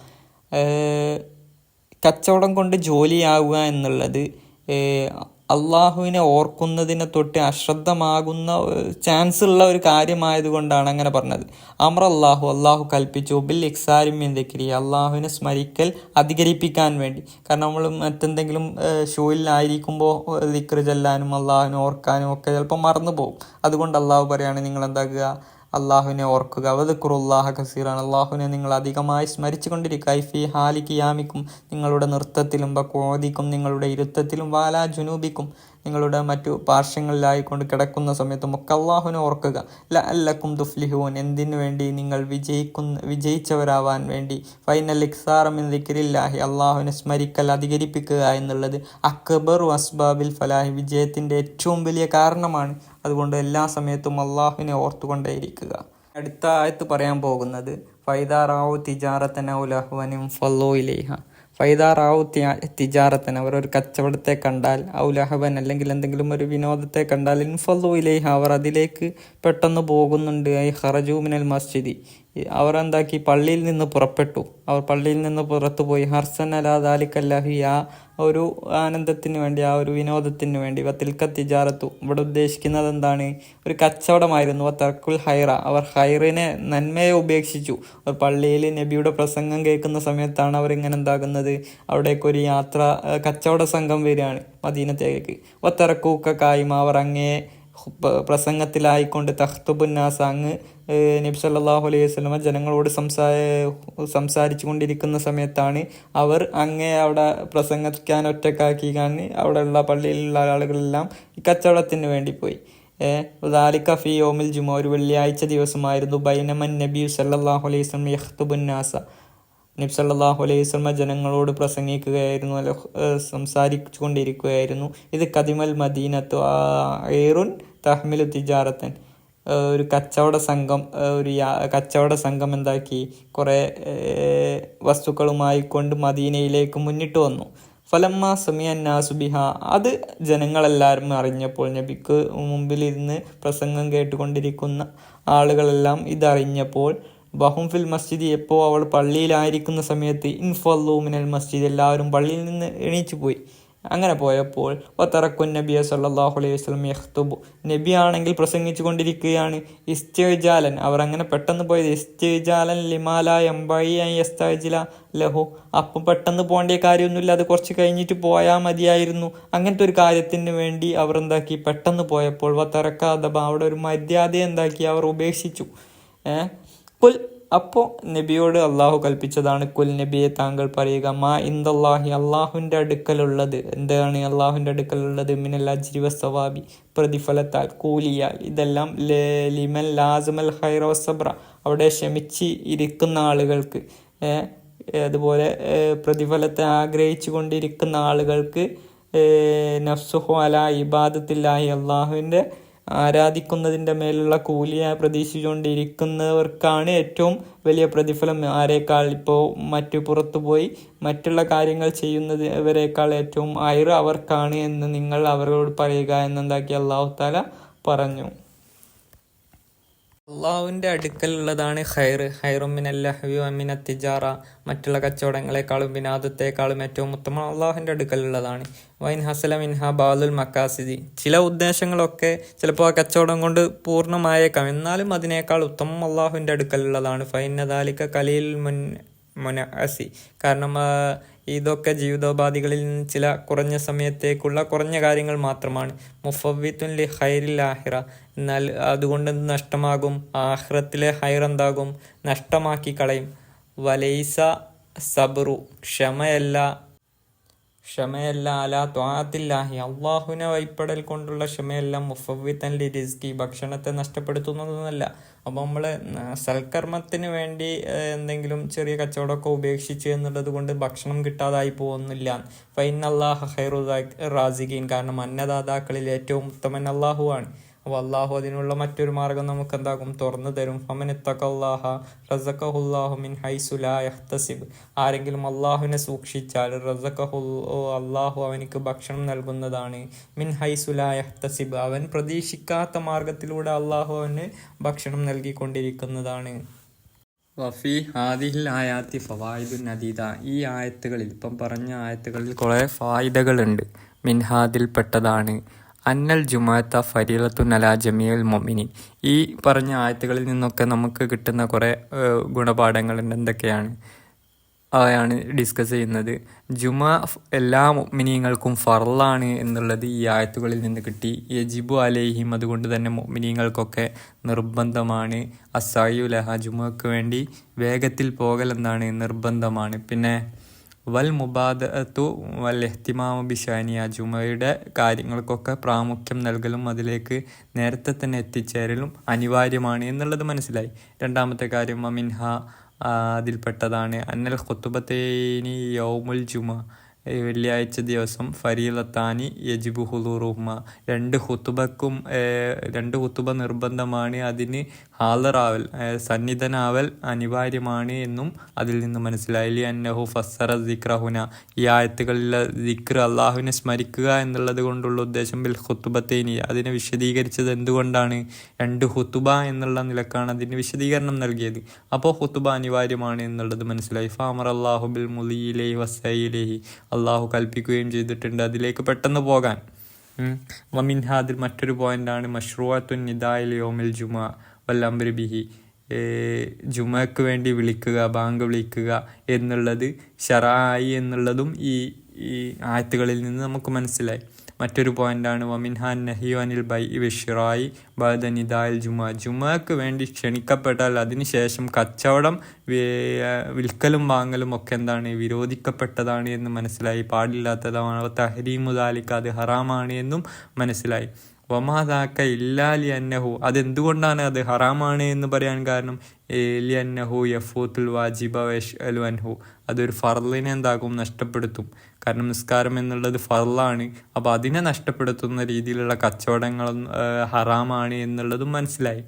കച്ചവടം കൊണ്ട് ജോലിയാവുക എന്നുള്ളത് അള്ളാഹുവിനെ ഓർക്കുന്നതിനെ തൊട്ട് അശ്രദ്ധമാകുന്ന ചാൻസ് ഉള്ള ഒരു കാര്യമായതുകൊണ്ടാണ് അങ്ങനെ പറഞ്ഞത്. അള്ളാഹു കൽപ്പിച്ചു ബിൽ ഇക്സാരിമിൻ ദിക്രി, അള്ളാഹുവിനെ സ്മരിക്കൽ അധികരിപ്പിക്കാൻ വേണ്ടി. കാരണം നമ്മൾ മറ്റെന്തെങ്കിലും ഷോയിലായിരിക്കുമ്പോൾ ദിക്ർ ചെല്ലാനും അള്ളാഹുവിനെ ഓർക്കാനും ഒക്കെ ചിലപ്പോൾ മറന്നു പോകും. അതുകൊണ്ട് അള്ളാഹു പറയാണ്, നിങ്ങൾ എന്താക്കുക, അള്ളാഹുവിനെ ഓർക്കുക. വദ്കുറുല്ലാഹ കസീറാൻ, അള്ളാഹുവിനെ നിങ്ങൾ അധികമായി സ്മരിച്ചു കൊണ്ടിരിക്കുക. ഫി ഹാലി കിയാമിക്കും, നിങ്ങളുടെ നൃത്തത്തിലും, ബഖൂദിക്കും, നിങ്ങളുടെ ഇരുത്തത്തിലും, വാലാ ജുനൂബിക്കും, നിങ്ങളുടെ മറ്റു പാർശ്വങ്ങളിലായിക്കൊണ്ട് കിടക്കുന്ന സമയത്തും ഒക്കെ അള്ളാഹുവിനെ ഓർക്കുക. ലഅല്ലക്കും തുഫ്ലിഹൂൻ, എന്തിനു വേണ്ടി? നിങ്ങൾ വിജയിച്ചവരാവാൻ വേണ്ടി. ഫൈനൽ ഇക്സാറ മിൻ ദിക്രില്ലാഹി, അള്ളാഹുവിനെ സ്മരിക്കൽ അധികരിപ്പിക്കുക എന്നുള്ളത് അക്ബറു അസ്ബാബിൽ ഫലാഹി, വിജയത്തിൻ്റെ ഏറ്റവും വലിയ കാരണമാണ്. അതുകൊണ്ട് എല്ലാ സമയത്തും അള്ളാഹുവിനെ ഓർത്തുകൊണ്ടേയിരിക്കുക. അടുത്ത ആയത്ത് പറയാൻ പോകുന്നത് ഫൈദാ റാവു തിജാറത്തൻ ഔ ലഹ്വൻ ഫളൂ ഇലൈഹ. ഫൈദാ റാവു തിജാറത്തൻ, അവർ ഒരു കച്ചവടത്തെ കണ്ടാൽ, ഔ ലഹവൻ, അല്ലെങ്കിൽ എന്തെങ്കിലും ഒരു വിനോദത്തെ കണ്ടാൽ, ഇൻഫളൂ ഇലൈഹ, അവർ അതിലേക്ക് പെട്ടെന്ന് പോകുന്നുണ്ട്. ഐ ഖറജൂ മിനൽ മസ്ജിദി, അവർ എന്താക്കി? പള്ളിയിൽ നിന്ന് പുറപ്പെട്ടു. അവർ പള്ളിയിൽ നിന്ന് പുറത്തു പോയി. ഹർസൻ അലാ ദാലിക്കല്ലാഹി, ആ ഒരു ആനന്ദത്തിന് വേണ്ടി, ആ ഒരു വിനോദത്തിന് വേണ്ടി. വത്തിൽക്ക തിജാറത്തു, ഇവിടെ ഉദ്ദേശിക്കുന്നത് എന്താണ്? ഒരു കച്ചവടമായിരുന്നു. തർക്കുൽ ഹൈറ, അവർ ഹൈറിനെ, നന്മയെ ഉപേക്ഷിച്ചു. അവർ പള്ളിയിൽ നബിയുടെ പ്രസംഗം കേൾക്കുന്ന സമയത്താണ് അവർ ഇങ്ങനെ എന്താകുന്നത്? അവിടേക്കൊരു യാത്ര, കച്ചവട സംഘം വരികയാണ് മദീനത്തേക്ക്. വത്തറക്കൂക്ക കായ്മ, അവർ അങ്ങേ പ്രസംഗത്തിലായിക്കൊണ്ട് തഖ്തുബുന്നാസ്, അങ്ങ് നബി സല്ലല്ലാഹു അലൈഹി വസല്ലമ ജനങ്ങളോട് സംസാരിച്ചു കൊണ്ടിരിക്കുന്ന സമയത്താണ് അവർ അങ്ങേ അവിടെ പ്രസംഗിക്കാൻ ഒറ്റക്കാക്കി അവിടെയുള്ള പള്ളിയിലുള്ള ആളുകളെല്ലാം ഈ കച്ചവടത്തിന് വേണ്ടി പോയി. ദാലിക ഫീ യൗമിൽ ജുമുഅ, ഒരു വെള്ളിയാഴ്ച ദിവസമായിരുന്നു. ബൈനമൻ നബി സല്ലല്ലാഹു അലൈഹി വസല്ലം യഖ്തുബുന്നാസ, നബി സല്ലല്ലാഹു അലൈഹി വസല്ലമ ജനങ്ങളോട് പ്രസംഗിക്കുകയായിരുന്നു, അല്ല സംസാരിച്ചു കൊണ്ടിരിക്കുകയായിരുന്നു. ഇത് കദിമൽ മദീനത്തു ഐറുൻ തഹ്മിലു തിജാറത്തൻ, ഒരു കച്ചവട സംഘം എന്താക്കി? കുറേ വസ്തുക്കളുമായി കൊണ്ട് മദീനയിലേക്ക് മുന്നിട്ട് വന്നു. ഫലമ്മ സമിഅൻ നാസു ബിഹ, അത് ജനങ്ങളെല്ലാവരും അറിഞ്ഞപ്പോൾ, നബിക്ക് മുമ്പിലിരുന്ന് പ്രസംഗം കേട്ടുകൊണ്ടിരിക്കുന്ന ആളുകളെല്ലാം ഇതറിഞ്ഞപ്പോൾ, ബഹും ഫിൽ മസ്ജിദ്, എപ്പോൾ അവൾ പള്ളിയിലായിരിക്കുന്ന സമയത്ത്, ഇൻഫളൂ മിനൽ മസ്ജിദ്, എല്ലാവരും പള്ളിയിൽ നിന്ന് എണീച്ചു പോയി. അങ്ങനെ പോയപ്പോൾ വതറക്കുൻ നബിയ സല്ലല്ലാഹു അലൈഹി വസല്ലം യഖ്തുബു, നബി ആണെങ്കിൽ പ്രസംഗിച്ചു കൊണ്ടിരിക്കുകയാണ്. ഇസ്തിജാലൻ, അവർ അങ്ങനെ പെട്ടെന്ന് പോയത്. ഇസ്തിജാലൻ ലിമാല യംബഇ അൻ യസ്തഅജില ലഹു, അപ്പം പെട്ടെന്ന് പോകേണ്ട കാര്യമൊന്നുമില്ല, അത് കുറച്ച് കഴിഞ്ഞിട്ട് പോയാൽ മതിയായിരുന്നു. അങ്ങനത്തെ ഒരു കാര്യത്തിന് വേണ്ടി അവർ എന്താക്കി? പെട്ടെന്ന് പോയപ്പോൾ വതറക്ക അദബ, അവിടെ ഒരു മര്യാദ എന്താക്കി? അവർ ഉപേക്ഷിച്ചു. കുൽ, അപ്പോൾ നബിയോട് അള്ളാഹു കൽപ്പിച്ചതാണ്, കുൽ നബിയെ താങ്കൾ പറയുക, മാ ഇന്ദല്ലാഹി, അള്ളാഹുവിൻ്റെ അടുക്കലുള്ളത്. എന്താണ് അള്ളാഹുവിൻ്റെ അടുക്കലുള്ളത്? മിനൽ അജ്രി വസ്സവാബി, പ്രതിഫലത്താൽ, കൂലിയാൽ. ഇതെല്ലാം ലിമൻ ലാസിമൽ ഖൈറ വസ്സബ്ര, അവിടെ ക്ഷമിച്ച് ഇരിക്കുന്ന ആളുകൾക്ക്, അതുപോലെ പ്രതിഫലത്തെ ആഗ്രഹിച്ചു കൊണ്ടിരിക്കുന്ന ആളുകൾക്ക്, നഫ്സുഹു അലാ ഇബാദത്തില്ലാഹി, അള്ളാഹുവിൻ്റെ ആരാധിക്കുന്നതിൻ്റെ മേലുള്ള കൂലിയെ പ്രതീക്ഷിച്ചുകൊണ്ടിരിക്കുന്നവർക്കാണ് ഏറ്റവും വലിയ പ്രതിഫലം. ആരേക്കാൾ? ഇപ്പോൾ മറ്റു പുറത്തു പോയി മറ്റുള്ള കാര്യങ്ങൾ ചെയ്യുന്നവരേക്കാൾ ഏറ്റവും ഐർ അവർക്കാണ് എന്ന് നിങ്ങൾ അവരോട് പറയുക എന്നെന്താക്കി അല്ലാഹു തആല പറഞ്ഞു. അള്ളാഹുവിൻ്റെ അടുക്കലുള്ളതാണ് ഹൈറും മിനൽ ലഹ്വി വമിനൽ തിജാറ, മറ്റുള്ള കച്ചവടങ്ങളെക്കാളും വിനോദത്തെക്കാളും ഏറ്റവും ഉത്തമം അള്ളാഹുവിൻ്റെ അടുക്കലുള്ളതാണ്. വൈൻ ഹസല മിൻഹ ബാലുൽ മക്കാസിദി, ചില ഉദ്ദേശങ്ങളൊക്കെ ചിലപ്പോൾ ആ കച്ചവടം കൊണ്ട് പൂർണ്ണമായേക്കാം, എന്നാലും അതിനേക്കാൾ ഉത്തമം അള്ളാഹുവിൻ്റെ അടുക്കലുള്ളതാണ്. ഫൈന ദാലിക കലീൽ മുനഅസി, കാരണം ഇതൊക്കെ ജീവിതോപാധികളിൽ നിന്ന് ചില കുറഞ്ഞ സമയത്തേക്കുള്ള കുറഞ്ഞ കാര്യങ്ങൾ മാത്രമാണ്. മുഫവ്വിത്തുൻ ലി ഖൈറിൽ ആഹിറ, എന്നാൽ അതുകൊണ്ട് നഷ്ടമാകും, ആഖിറത്തിലെ ഹൈർ എന്താകും? നഷ്ടമാക്കി കളയും. വലൈസ സബ്റു, ക്ഷമയല്ല അലാ ത്വാഅത്തില്ലാഹി, അള്ളാഹുവിനെ വഴിപ്പെടൽ കൊണ്ടുള്ള ക്ഷമയല്ല. മുഫവ്വിത്തൻ ലി റിസ്കി, ഭക്ഷണത്തെ നഷ്ടപ്പെടുത്തുന്നതൊന്നുമല്ല. അപ്പോൾ നമ്മൾ സൽക്കർമ്മത്തിന് വേണ്ടി എന്തെങ്കിലും ചെറിയ കച്ചവടമൊക്കെ ഉപേക്ഷിച്ച് എന്നുള്ളത് കൊണ്ട് ഭക്ഷണം കിട്ടാതായി പോകുന്നില്ല. ഫൈനല്ലാഹ ഖൈറു റാസിഖീൻ, കാരണം അന്നദാതാക്കളിൽ ഏറ്റവും ഉത്തമൻ അള്ളാഹുവാണ്. അപ്പോൾ അള്ളാഹു അതിനുള്ള മറ്റൊരു മാർഗം നമുക്ക് എന്താകും? തുറന്നു തരും. ഫമനിത്തഖല്ലാഹ റസഖഹുല്ലാഹു മിൻ ഹൈസു ലാ യഹ്തസിബ്, ആരെങ്കിലും അള്ളാഹുവിനെ സൂക്ഷിച്ചാൽ അള്ളാഹു അവനിക്ക് ഭക്ഷണം നൽകുന്നതാണ്. മിൻ ഹൈസു ലാ യഹ്തസിബ്, അവൻ പ്രതീക്ഷിക്കാത്ത മാർഗത്തിലൂടെ അള്ളാഹു അവന് ഭക്ഷണം നൽകിക്കൊണ്ടിരിക്കുന്നതാണ്. വഫി ഹാദിഹിൽ ആയാത്തി ഫവായിദുൻ അദീദ, ഈ ആയത്തുകളിൽ, ഇപ്പം പറഞ്ഞ ആയത്തുകളിൽ കുറേ ഫായിദകളുണ്ട്. മിൻഹാദിൽ പെട്ടതാണ് അന്നൽ ജുമാഅത്ത ഫരീളത്തുൻ അലാ ജമീഉൽ മുഅ്മിനീൻ. ഈ പറഞ്ഞ ആയത്തുകളിൽ നിന്നൊക്കെ നമുക്ക് കിട്ടുന്ന കുറേ ഗുണപാഠങ്ങളുണ്ട്. എന്തൊക്കെയാണ്? ആണ് ഡിസ്കസ് ചെയ്യുന്നത്. ജുമ എല്ലാ മുഅ്മിനീങ്ങൾക്കും ഫർളാണ് എന്നുള്ളത് ഈ ആയത്തുകളിൽ നിന്ന് കിട്ടി. യജിബു അലൈഹിം, അതുകൊണ്ട് തന്നെ മുഅ്മിനീങ്ങൾക്കൊക്കെ നിർബന്ധമാണ്. അസ്സായു ലഹ, ജുമക്ക് വേണ്ടി വേഗത്തിൽ പോകൽ എന്താണ്, നിർബന്ധമാണ്. പിന്നെ വൽ മുബാദഅത്തു വൽ ഇഹ്തിമാമു ബിശാനിയ, ജുമയുടെ കാര്യങ്ങൾക്കൊക്കെ പ്രാമുഖ്യം നൽകലും അതിലേക്ക് നേരത്തെ തന്നെ എത്തിച്ചേരലും അനിവാര്യമാണ് എന്നുള്ളത് മനസ്സിലായി. രണ്ടാമത്തെ കാര്യം വമിൻഹ, അതിൽപ്പെട്ടതാണ് അന്നൽ ഖുതുബത്തൈനി യൗമുൽ ജുമ, വെള്ളിയാഴ്ച ദിവസം ഫരീലത്താനി യജിബു ഹുദൂറുഹുമ, രണ്ട് ഖുതുബ നിർബന്ധമാണ്, അതിന് ഹാളറാവൽ സന്നിധനാവൽ അനിവാര്യമാണ് എന്നും അതിൽ നിന്ന് മനസ്സിലായി. അന്നഹു ഫസ്സറ ദിക്റഹുന, ഈ ആയത്തുകളിലെ ദിക്ർ അള്ളാഹുവിനെ സ്മരിക്കുക എന്നുള്ളത് കൊണ്ടുള്ള ഉദ്ദേശം ബിൽ ഖുതുബത്തൈനി, അതിനെ വിശദീകരിച്ചത് എന്തുകൊണ്ടാണ്, രണ്ട് ഖുതുബ എന്നുള്ള നിലക്കാണ് അതിന് വിശദീകരണം നൽകിയത്. അപ്പോൾ ഖുതുബ അനിവാര്യമാണ് എന്നുള്ളത് മനസ്സിലായി. ഫാമർ അള്ളാഹു ബിൽ മുലിയിലേഹി വസൈലേഹി, അള്ളാഹു കൽപ്പിക്കുകയും ചെയ്തിട്ടുണ്ട് അതിലേക്ക് പെട്ടെന്ന് പോകാൻ. വമിൻഹ, അതിൽ മറ്റൊരു പോയിന്റാണ് മഷ്റൂഅത്തുൻ നിദാഇൽ യൗമിൽ ജുമ വൽ അംരി ബിഹി, ജുമക്ക് വേണ്ടി വിളിക്കുക, ബാങ്ക് വിളിക്കുക എന്നുള്ളത് ശറഅയി എന്നുള്ളതും ഈ ആയത്തുകളിൽ നിന്ന് നമുക്ക് മനസ്സിലായി. മറ്റൊരു പോയിന്റാണ് വമിൻഹാൻ നഹിയു അനിൽ ബൈഇ വശിറായി ബഅദ നിദാഇൽ ജുമ, ജുമക്ക് വേണ്ടി ക്ഷണിക്കപ്പെട്ടാൽ അതിനുശേഷം കച്ചവടം വിൽക്കലും വാങ്ങലും ഒക്കെ എന്താണ്, വിരോധിക്കപ്പെട്ടതാണ് എന്ന് മനസ്സിലായി, പാടില്ലാത്തതാണ്. തഹരീമു ദാലിക, അത് ഹറാമാണ് എന്നും മനസ്സിലായി. വമാദാക്ക ഇല്ലാലി അന്നഹു, അതെന്തുകൊണ്ടാണ് അത് ഹറാമാണ് എന്ന് പറയാൻ കാരണം, ലി അന്നഹു യഫൂത്തുൽ വാജിബ വയശ്അലു അൻഹു, അതൊരു ഫർളിനെ എന്താകും, നഷ്ടപ്പെടുത്തും. കാരണം നിസ്കാരം എന്നുള്ളത് ഫർളാണ്, അപ്പോൾ അതിനെ നഷ്ടപ്പെടുത്തുന്ന രീതിയിലുള്ള കച്ചവടങ്ങളും ഹറാമാണ് എന്നുള്ളതും മനസ്സിലായി.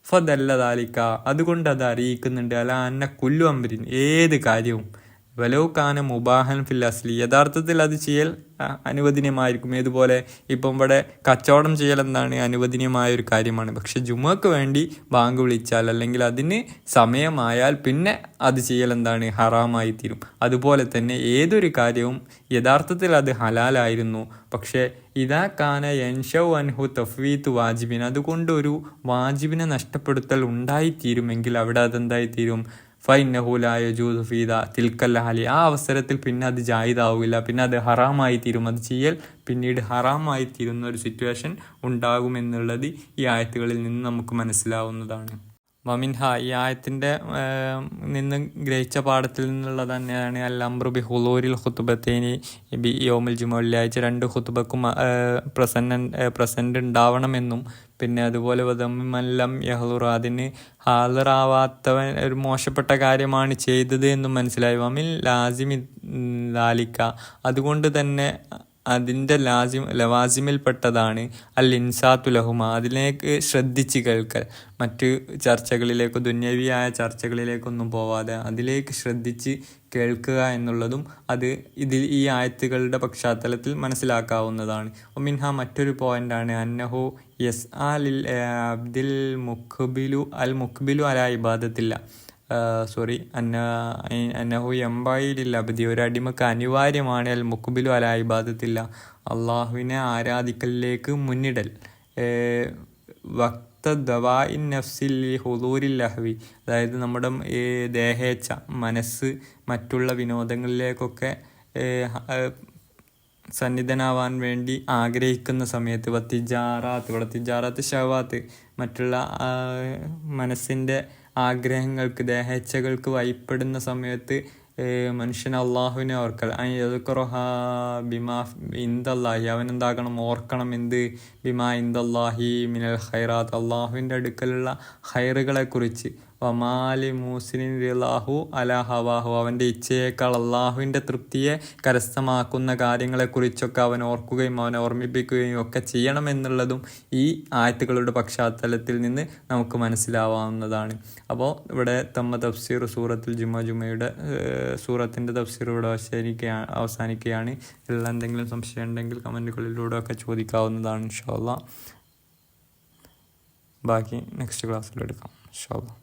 ഫദല്ല ദാലിക, അതുകൊണ്ട് അത് അറിയിക്കുന്നുണ്ട് അല അന്ന കുല്ലു അംരിൻ, ഏത് കാര്യവും വലൗകാന മുബാഹൻ ഫിൽ അസ്ലി, യഥാർത്ഥത്തിൽ അത് ചെയ്യൽ അനുവദനീയമായിരിക്കും. ഏതുപോലെ ഇപ്പം ഇവിടെ കച്ചവടം ചെയ്യൽ എന്താണ്, അനുവദനീയമായ ഒരു കാര്യമാണ്. പക്ഷെ ജുമക്ക് വേണ്ടി ബാങ്ക് വിളിച്ചാൽ അല്ലെങ്കിൽ അതിന് സമയമായാൽ പിന്നെ അത് ചെയ്യൽ എന്താണ്, ഹറാമായി തീരും. അതുപോലെ തന്നെ ഏതൊരു കാര്യവും യഥാർത്ഥത്തിൽ അത് ഹലാലായിരുന്നു, പക്ഷേ ഇതാ കാന യൻഷൗ അൻഹു തഫ്വീത്ത് വാജിബിൻ, അതുകൊണ്ട് ഒരു വാജിബിനെ നഷ്ടപ്പെടുത്തൽ ഉണ്ടായിത്തീരുമെങ്കിൽ അവിടെ അതെന്തായിത്തീരും, ഫൈനഹു ലാ യജൂസു ഫീ തിൽക്കൽ ഹാലി, ആ അവസരത്തിൽ പിന്നെ അത് ജായിദാവില്ല, പിന്നെ അത് ഹറാമായി തീരും. അത് ചെയ്യൽ പിന്നീട് ഹറാമായി തീരുന്ന ഒരു സിറ്റുവേഷൻ ഉണ്ടാകുമെന്നുള്ളത് ഈ ആയത്തുകളിൽ നിന്ന് നമുക്ക് മനസ്സിലാവുന്നതാണ്. വമിൻഹ, ഈ ആയത്തിൻ്റെ നിന്ന് ഗ്രഹിച്ച പാഠത്തിൽ നിന്നുള്ളത് തന്നെയാണ് അൽ അംറു ബി ഹുളൂരിൽ ഖുതുബത്തൈനി ബി യൗമുൽ ജുമ, വെള്ളിയാഴ്ച രണ്ട് ഖുതുബക്കും പ്രസന്റ് ഉണ്ടാവണമെന്നും, പിന്നെ അതുപോലെ വദമ്മിമല്ലം യഹ്ലുറ, അതിന് ഹാജറാവാത്തവൻ ഒരു മോശപ്പെട്ട കാര്യമാണ് ചെയ്തത് എന്നും മനസ്സിലായി. വമിൽ ലാസിമി ദാലിക, അതുകൊണ്ട് തന്നെ അതിൻ്റെ ലവാസിമിൽപ്പെട്ടതാണ് അൽ ഇൻസാത്തു ലഹുമ, അതിലേക്ക് ശ്രദ്ധിച്ച് കേൾക്കൽ, മറ്റ് ചർച്ചകളിലേക്ക്, ദുന്യവിയായ ചർച്ചകളിലേക്കൊന്നും പോവാതെ അതിലേക്ക് ശ്രദ്ധിച്ച് കേൾക്കുക എന്നുള്ളതും അത് ഈ ആയത്തുകളുടെ പശ്ചാത്തലത്തിൽ മനസ്സിലാക്കാവുന്നതാണ്. മിൻഹ, മറ്റൊരു പോയിന്റാണ് അന്നഹു യസ് ലിൽ അബ്ദിൽ മുഖ്ബിലു അല ഇബാദത്തില്ല, അന്നഹു എംബായിലില്ല അബ്ദി, ഒരു അടിമക്ക് അനിവാര്യമാണ് അൽ മുഖ്ബിലു അല ഇബാദത്തില്ല, അള്ളാഹുവിനെ ആരാധിക്കലിലേക്ക് മുന്നിടൽ. ദവാഇൻ നഫ്സിൽ ഹുദൂരിൽ ലഹ്വി, അതായത് നമ്മുടെ ദേഹേച്ഛ, മനസ്സ് മറ്റുള്ള വിനോദങ്ങളിലേക്കൊക്കെ സന്നിധനാവാൻ വേണ്ടി ആഗ്രഹിക്കുന്ന സമയത്ത്, ഇവിടെ തിജാറാത്ത് ഷവാത്ത്, മറ്റുള്ള മനസ്സിൻ്റെ ആഗ്രഹങ്ങൾക്ക്, ദേഹേച്ഛകൾക്ക് വഴിപ്പെടുന്ന സമയത്ത് മനുഷ്യൻ അള്ളാഹുവിനെ ഓർക്കൽ. ബിമാ ഇന്ദല്ലാഹി, അവനെന്താകണം, ഓർക്കണം. എന്ത്, ബിമാ ഇന്ദല്ലാഹി മിനൽ ഖൈറാത്ത്, അള്ളാഹുവിൻ്റെ അടുക്കലുള്ള ഖൈറുകളെ കുറിച്ച്. വമാലി മൂസിനിൻ റിളാഹു അല ഹവാഹു, അവൻ്റെ ഇച്ഛയേക്കാൾ അള്ളാഹുവിൻ്റെ തൃപ്തിയെ കരസ്ഥമാക്കുന്ന കാര്യങ്ങളെക്കുറിച്ചൊക്കെ അവൻ ഓർക്കുകയും അവനെ ഓർമ്മിപ്പിക്കുകയും ഒക്കെ ചെയ്യണമെന്നുള്ളതും ഈ ആയത്തുകളുടെ പശ്ചാത്തലത്തിൽ നിന്ന് നമുക്ക് മനസ്സിലാവാവുന്നതാണ്. അപ്പോൾ ഇവിടെ തഫ്സീർ സൂറത്തുൽ ജുമയുടെ സൂറത്തിൻ്റെ തഫ്സീർ ഇവിടെ അവസാനിക്കുകയാണ്. ഇതിൽ എന്തെങ്കിലും സംശയം ഉണ്ടെങ്കിൽ കമൻറ്റുകളിലൂടെ ഒക്കെ ചോദിക്കാവുന്നതാണ്. ഇൻഷാ അല്ലാഹ് ബാക്കി നെക്സ്റ്റ് ക്ലാസ്സിൽ എടുക്കാം ഇൻഷാ അല്ലാഹ്.